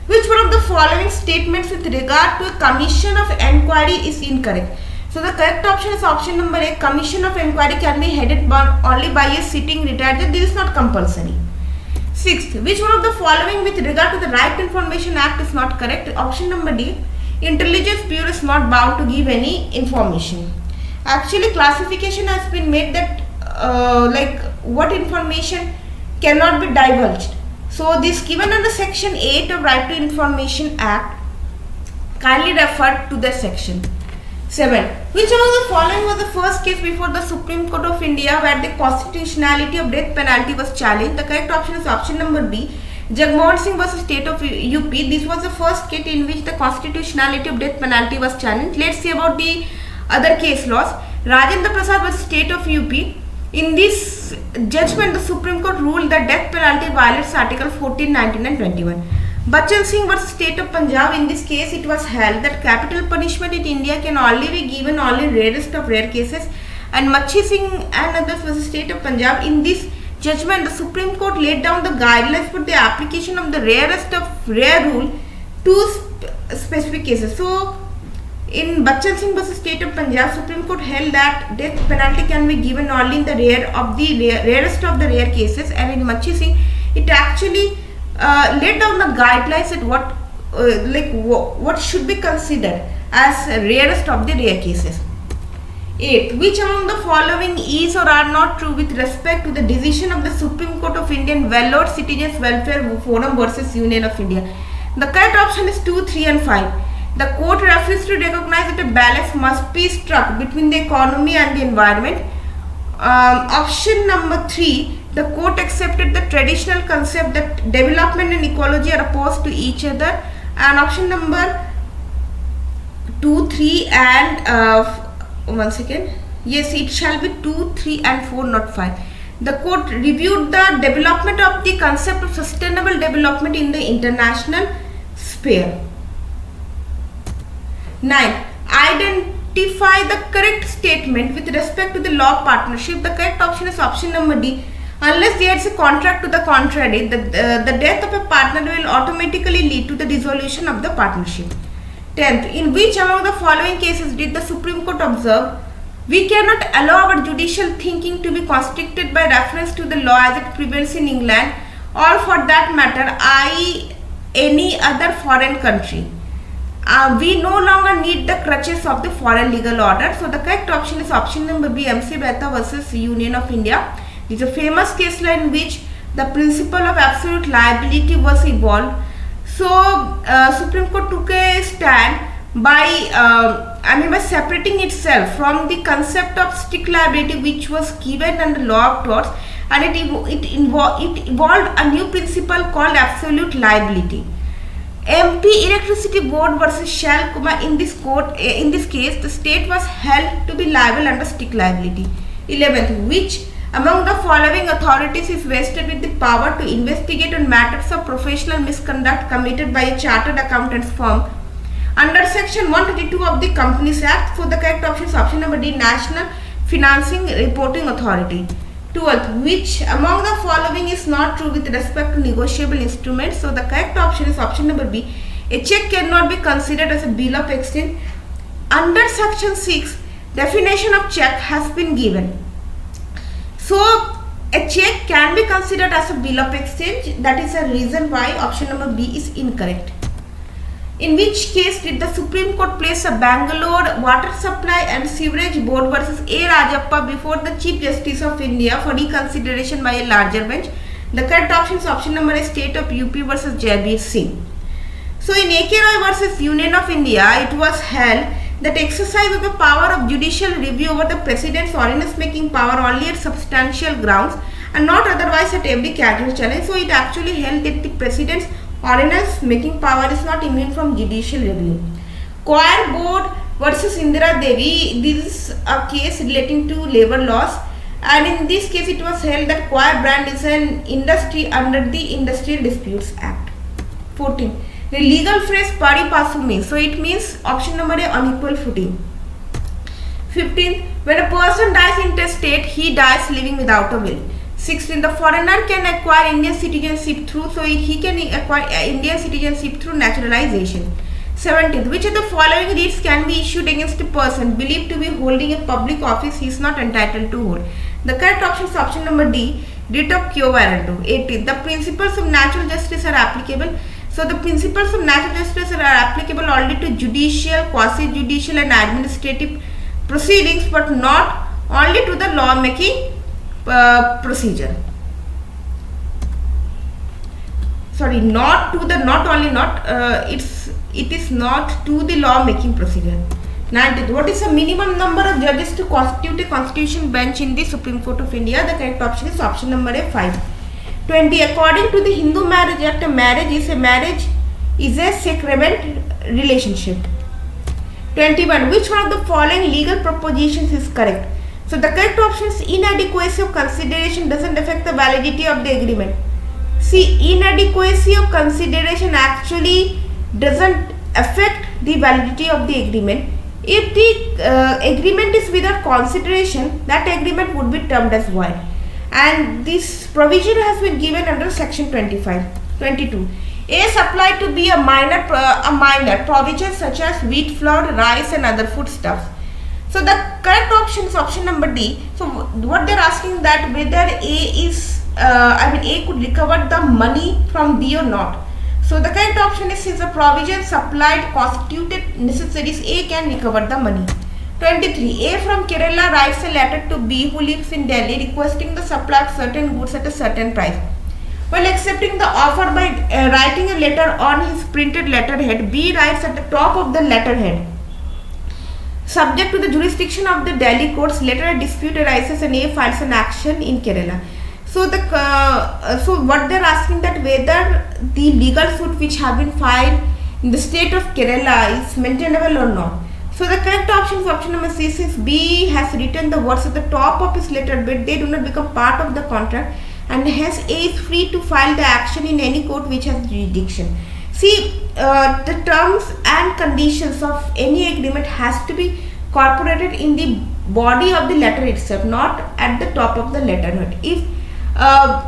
which one of the following statements with regard to a commission of inquiry is incorrect? So the correct option is option number A, commission of inquiry can be headed only by a sitting retired judge. This is not compulsory. Sixth, which one of the following with regard to the Right to Information Act is not correct? Option number D, Intelligence Bureau is not bound to give any information. Actually, classification has been made that what information cannot be divulged. So this given under section 8 of Right to Information Act, kindly refer to the section. 7. Which among the following was the first case before the Supreme Court of India where the constitutionality of death penalty was challenged? The correct option is option number B, Jagmohan Singh versus State of UP. This was the first case in which the constitutionality of death penalty was challenged. Let's see about the other case laws. Rajendra Prasad versus State of UP. In this judgment, the Supreme Court ruled that death penalty violates Article 14, 19 and 21. Bachchan Singh versus State of Punjab. In this case, it was held that capital punishment in India can only be given only in rarest of rare cases. And Machi Singh and others versus State of Punjab. In this judgment, the Supreme Court laid down the guidelines for the application of the rarest of rare rule to specific cases. So, in Bachchan Singh versus State of Punjab, Supreme Court held that death penalty can be given only in the rarest of the rare cases, and in Machi Singh, it actually laid down the guidelines at what should be considered as rarest of the rare cases. 8. Which among the following is or are not true with respect to the decision of the Supreme Court of Indian Vellore Citizens Welfare Forum versus Union of India? The correct option is 2, 3 and 5. The court refused to recognize that a balance must be struck between the economy and the environment. Option number 3, the court accepted the traditional concept that development and ecology are opposed to each other. And option number 2, 3 and 1 second. Yes, it shall be 2, 3 and 4, not 5. The court reviewed the development of the concept of sustainable development in the international sphere. 9. Identify the correct statement with respect to the law of partnership. The correct option is option number D. Unless there is a contract to the contrary, the death of a partner will automatically lead to the dissolution of the partnership. 10th. In which among the following cases did the Supreme Court observe, we cannot allow our judicial thinking to be constricted by reference to the law as it prevails in England or for that matter, i.e. any other foreign country. We no longer need the crutches of the foreign legal order. So the correct option is option number B, MC Mehta versus Union of India. This is a famous case law in which the principle of absolute liability was evolved. So Supreme Court took a stand by by separating itself from the concept of strict liability which was given under law of torts, and it evolved a new principle called absolute liability. MP Electricity Board versus Shell Kumar. In this case, the state was held to be liable under strict liability. 11th. Which among the following authorities is vested with the power to investigate on matters of professional misconduct committed by a chartered accountants firm under section 132 of the Companies Act? So the correct option is option number D, National Financing Reporting Authority. 12th. Which among the following is not true with respect to negotiable instruments? So the correct option is option number B. A check cannot be considered as a bill of exchange. Under section 6, definition of check has been given. So a check can be considered as a bill of exchange. That is a reason why option number B is incorrect. In which case did the Supreme Court place a Bangalore Water Supply and Sewerage Board versus A. Rajappa before the Chief Justice of India for reconsideration by a larger bench? The correct option is option number A, State of UP versus Jaibir Singh. So in A.K. Roy versus Union of India, it was held that exercise of the power of judicial review over the President's ordinance making power only at substantial grounds and not otherwise at every casual challenge. So it actually held that the President's ordinance making power is not immune from judicial review. Choir Board versus Indira Devi. This is a case relating to labor laws, and in this case it was held that choir brand is an industry under the Industrial Disputes Act. 14. The legal phrase pari passu means, so it means option number A, unequal footing. 15. When a person dies intestate, he dies living without a will. 16. The foreigner can acquire Indian citizenship through, so he can acquire Indian citizenship through naturalization. 17. Which of the following writs can be issued against a person believed to be holding a public office he is not entitled to hold? The correct option is option number D, writ of quo warranto. 18. The principles of natural justice are applicable. So the principles of natural justice are applicable only to judicial, quasi-judicial and administrative proceedings, but not only to the law-making procedure. Sorry, it is not to the law making procedure. 19th. What is the minimum number of judges to constitute a constitution bench in the Supreme Court of India? The correct option is option number A, 5. 20. According to the Hindu Marriage Act, a marriage is a sacrament relationship. 21. Which one of the following legal propositions is correct? So the correct option is inadequacy of consideration doesn't affect the validity of the agreement. See, inadequacy of consideration actually doesn't affect the validity of the agreement. If the agreement is without consideration, that agreement would be termed as void. And this provision has been given under section 25. 22. A supplied to be a minor provision such as wheat, flour, rice and other foodstuffs. So the correct option is option number D. So what they are asking that whether A could recover the money from B or not. So the correct option is since the provision supplied constituted necessaries, A can recover the money. 23. A from Kerala writes a letter to B who lives in Delhi requesting the supply of certain goods at a certain price. While accepting the offer by writing a letter on his printed letterhead, B writes at the top of the letterhead, subject to the jurisdiction of the Delhi courts, later a dispute arises and A files an action in Kerala. So what they are asking that whether the legal suit which have been filed in the state of Kerala is maintainable or not. So the correct option is option number C. Since B has written the words at the top of his letter bit, they do not become part of the contract, and hence A is free to file the action in any court which has jurisdiction. See, the terms and conditions of any agreement has to be incorporated in the body of the letter itself, not at the top of the letterhead. If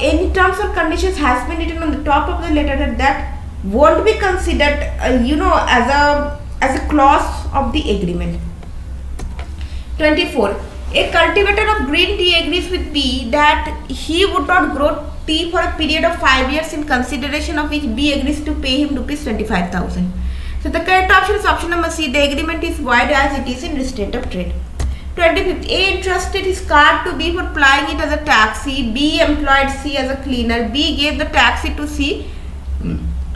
any terms or conditions has been written on the top of the letterhead, that won't be considered, as a clause of the agreement. 24. A cultivator of green tea agrees with B that he would not grow tea for a period of 5 years, in consideration of which B agrees to pay him rupees 25,000. So the correct option is option number C. The agreement is void as it is in restraint of trade. 25th. A entrusted his car to B for plying it as a taxi. B employed C as a cleaner. B gave the taxi to C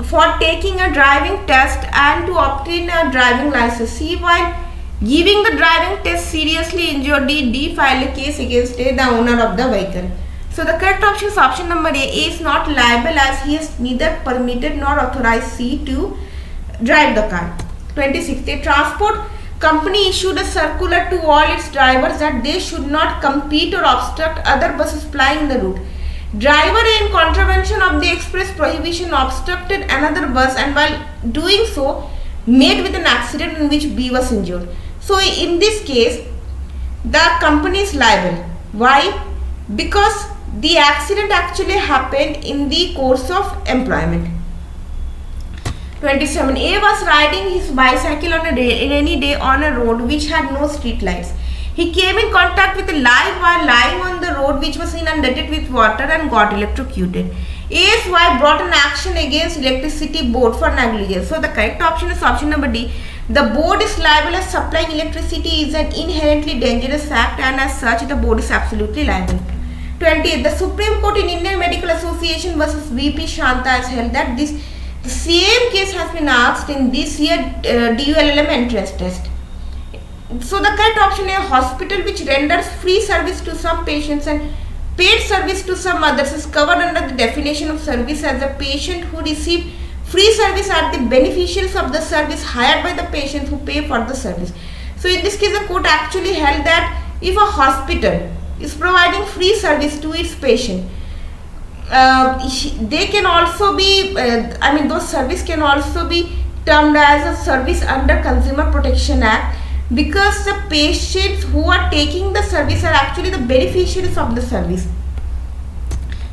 for taking a driving test and to obtain a driving license. C, while giving the driving test, seriously injured D. D filed a case against A, the owner of the vehicle. So the correct option is option number A. A is not liable as he has neither permitted nor authorized C to drive the car. 26th. A transport company issued a circular to all its drivers that they should not compete or obstruct other buses plying the route. Driver, in contravention of the express prohibition, obstructed another bus, and while doing so met with an accident in which B was injured. So in this case, the company is liable. Why? Because the accident actually happened in the course of employment. 27. A was riding his bicycle on a rainy day on a road which had no street lights. He came in contact with a light while lying on the road which was inundated with water and got electrocuted. A's wife brought an action against electricity board for negligence. So the correct option is option number D. The board is liable as supplying electricity is an inherently dangerous act, and as such the board is absolutely liable. 28. The Supreme Court in Indian Medical Association versus VP Shanta has held that the same case has been asked in this year DULLM entrance test. So the correct option is a hospital which renders free service to some patients and paid service to some others is covered under the definition of service as a patient who receive free service are the beneficiaries of the service hired by the patient who pay for the service. So in this case the court actually held that if a hospital is providing free service to its patient, they can also be, those service can also be termed as a service under Consumer Protection Act, because the patients who are taking the service are actually the beneficiaries of the service.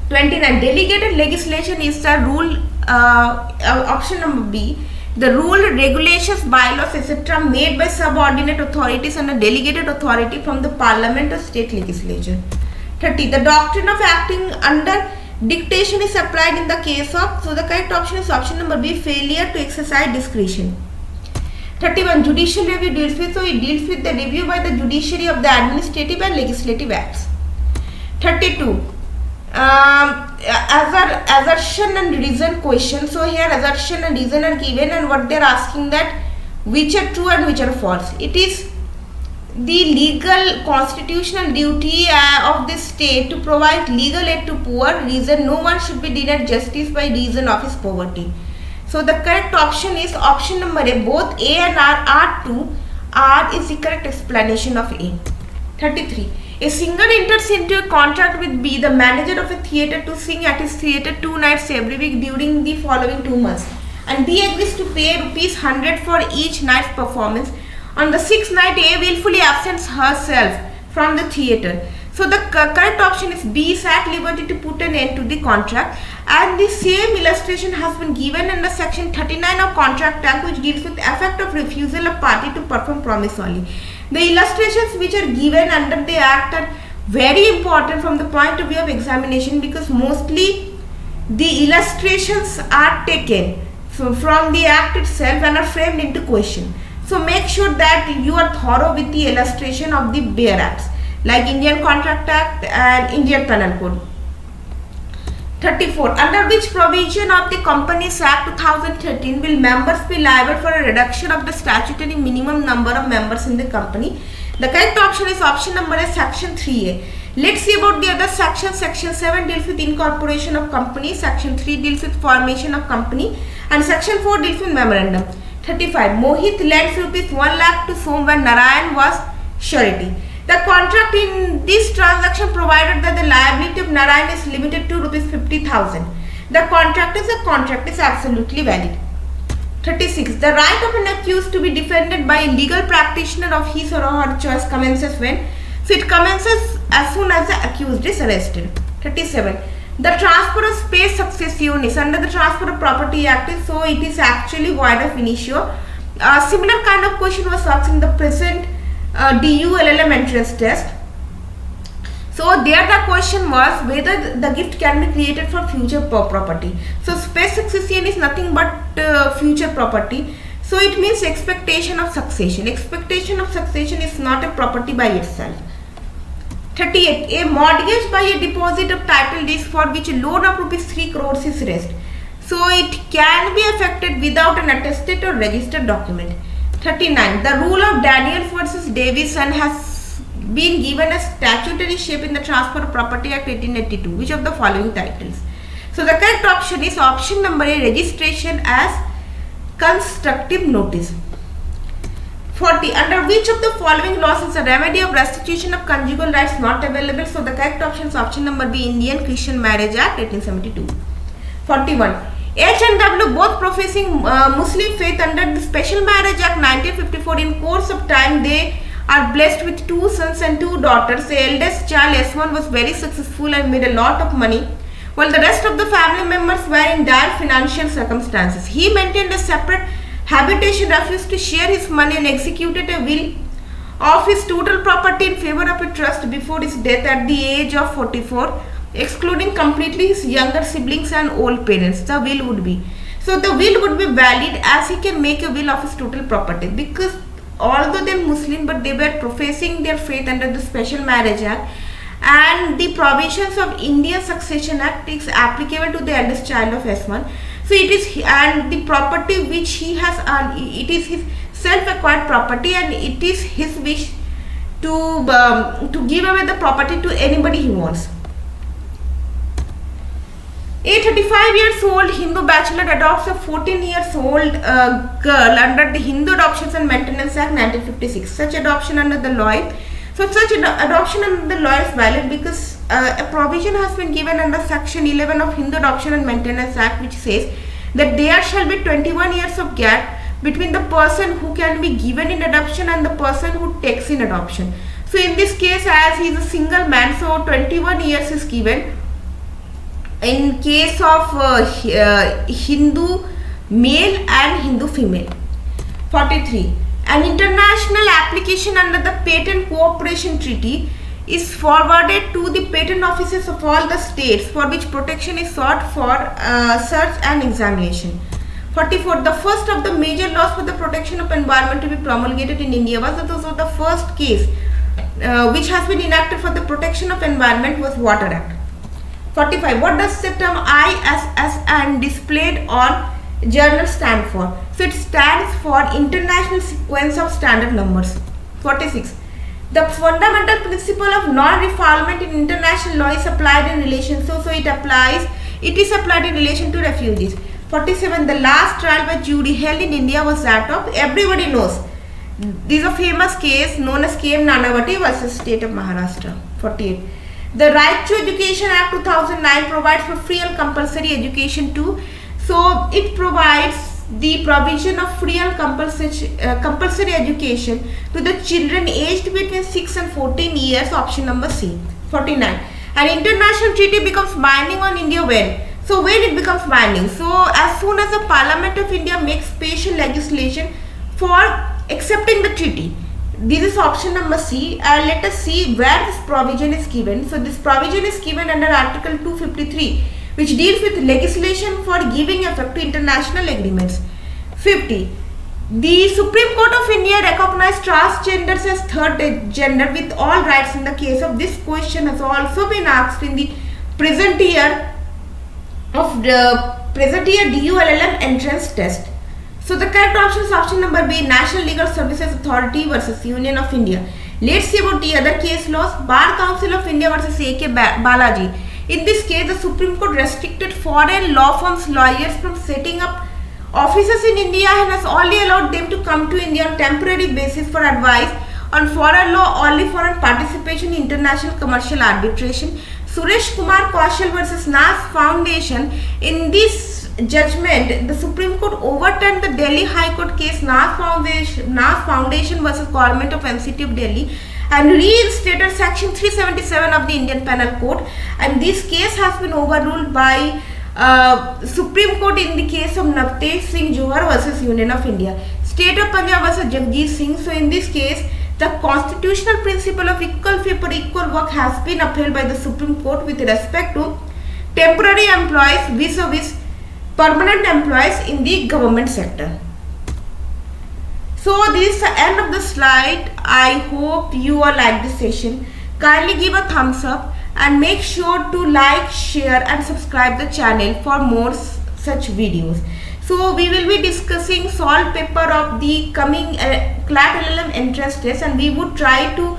29. Delegated legislation is the rule, option number B. The rule, regulations, bylaws, etc. made by subordinate authorities and a delegated authority from the parliament or state legislature. 30. The doctrine of acting under dictation is applied in the case of, so the correct option is option number B, failure to exercise discretion. 31. Judicial review deals with, so it deals with the review by the judiciary of the administrative and legislative acts. 32. Assertion and reason question. So here assertion and reason are given, and what they are asking that which are true and which are false. It is the legal constitutional duty of the state to provide legal aid to poor. Reason, no one should be denied justice by reason of his poverty. So the correct option is option number A. Both A and R are true. R is the correct explanation of A. 33. A singer enters into a contract with B, the manager of a theatre, to sing at his theatre 2 nights every week during the following 2 months, and B agrees to pay rupees 100 for each night's performance. On the 6th night, A willfully absents herself from the theatre. So the correct option is B, is at liberty to put an end to the contract, and the same illustration has been given under section 39 of Contract Act, which deals with effect of refusal of party to perform promise only. The illustrations which are given under the act are very important from the point of view of examination, because mostly the illustrations are taken from the act itself and are framed into question. So make sure that you are thorough with the illustration of the bare acts like Indian Contract Act and Indian Penal Code. 34. Under which provision of the Companies Act 2013 will members be liable for a reduction of the statutory minimum number of members in the company? The correct option is option number A, section 3A. Let's see about the other sections. Section 7 deals with incorporation of company, section 3 deals with formation of company, and section 4 deals with memorandum. 35. Mohit lends rupees 1 lakh to Som when Narayan was surety. The contract in this transaction provided that the liability of Narayan is limited to rupees 50,000. The contract is absolutely valid. 36. The right of an accused to be defended by a legal practitioner of his or her choice commences when? So it commences as soon as the accused is arrested. 37. The transfer of spes successionis under the Transfer of Property Act so it is actually void of initio. Similar kind of question was asked in the present DU LLM entrance test. So there the question was whether the gift can be created for future property. So spes succession is nothing but future property. So it means expectation of succession. Expectation of succession is not a property by itself. 38. A mortgage by a deposit of title deeds for which a loan of rupees 3 crores is raised. So it can be effected without an attested or registered document. 39. The rule of Daniels versus Davison has been given a statutory shape in the Transfer of Property Act 1882. Which of the following titles? So the correct option is option number A, registration as constructive notice. 40. Under which of the following laws is a remedy of restitution of conjugal rights not available? So the correct option is option number B, Indian Christian Marriage Act 1872. 41. H and W both professing Muslim faith under the Special Marriage Act 1954. In course of time they are blessed with 2 sons and 2 daughters. The eldest child S1 was very successful and made a lot of money, while the rest of the family members were in dire financial circumstances. He maintained a separate habitation, refused to share his money and executed a will of his total property in favor of a trust before his death at the age of 44, excluding completely his younger siblings and old parents. The will would be, so the will would be valid as he can make a will of his total property, because although they are Muslim but they were professing their faith under the Special Marriage Act, and the provisions of Indian Succession Act is applicable to the eldest child of S1. So it is, and the property which he has earned, it is his self-acquired property, and it is his wish to give away the property to anybody he wants. A 35 years old Hindu bachelor adopts a 14 years old girl under the Hindu Adoptions and Maintenance Act 1956. Such adoption under the law, adoption under the law is valid because a provision has been given under section 11 of Hindu Adoption and Maintenance Act, which says that there shall be 21 years of gap between the person who can be given in adoption and the person who takes in adoption. So in this case, as he is a single man, so 21 years is given. In case of Hindu male and Hindu female. 43. An international application under the Patent Cooperation Treaty is forwarded to the patent offices of all the states for which protection is sought for search and examination. 44. The first of the major laws for the protection of environment to be promulgated in India was the first case which has been enacted for the protection of environment was Water Act. 45. What does the term ISS and displayed on journal stand for? So it stands for International Sequence of Standard Numbers. 46. The fundamental principle of non-refoulement in international law is applied in relation, it is applied in relation to refugees. 47. The last trial by jury held in India was that of, everybody knows, this is a famous case known as KM Nanavati versus State of Maharashtra. 48. The Right to Education Act 2009 provides for free and compulsory education too. So it provides the provision of free and compulsory education to the children aged between 6 and 14 years, option number C. 49. An international treaty becomes binding on India when? So when it becomes binding? So as soon as the Parliament of India makes special legislation for accepting the treaty. This is option number C. Let us see where this provision is given. So this provision is given under Article 253, which deals with legislation for giving effect to international agreements. 50. The Supreme Court of India recognized transgenders as third gender with all rights. In the case of this question has also been asked in the present year DULLM entrance test. So the correct option is option number B, National Legal Services Authority versus Union of India. Let's see about the other case laws. Bar Council of India versus A.K. Balaji. In this case, the Supreme Court restricted foreign law firms lawyers from setting up Officers in India has only allowed them to come to India on temporary basis for advice on foreign law only for participation in international commercial arbitration. Suresh Kumar Kaushal versus NAS Foundation. In this judgment, the Supreme Court overturned the Delhi High Court case NAS Foundation versus Government of NCT of Delhi and reinstated Section 377 of the Indian Penal Code. And this case has been overruled by Supreme Court in the case of Navtej Singh Johar versus Union of India. State of Punjab versus Jagjeet Singh. So in this case, the constitutional principle of equal pay for equal work has been upheld by the Supreme Court with respect to temporary employees vis-a-vis permanent employees in the government sector. So this is the end of the slide. I hope you all like this session. Kindly give a thumbs up and make sure to like, share and subscribe the channel for more such videos. So we will be discussing solved paper of the coming CLAT LLM entrance test, and we would try to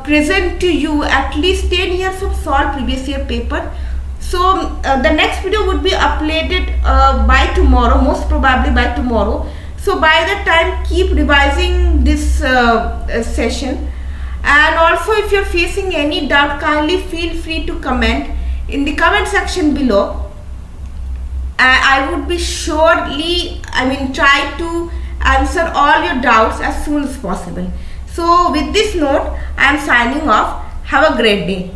present to you at least 10 years of solved previous year paper. So the next video would be uploaded by tomorrow, most probably by tomorrow. So by that time, keep revising this session. And also, if you're facing any doubt, kindly feel free to comment in the comment section below. I would be surely, try to answer all your doubts as soon as possible. So with this note, I am signing off. Have a great day.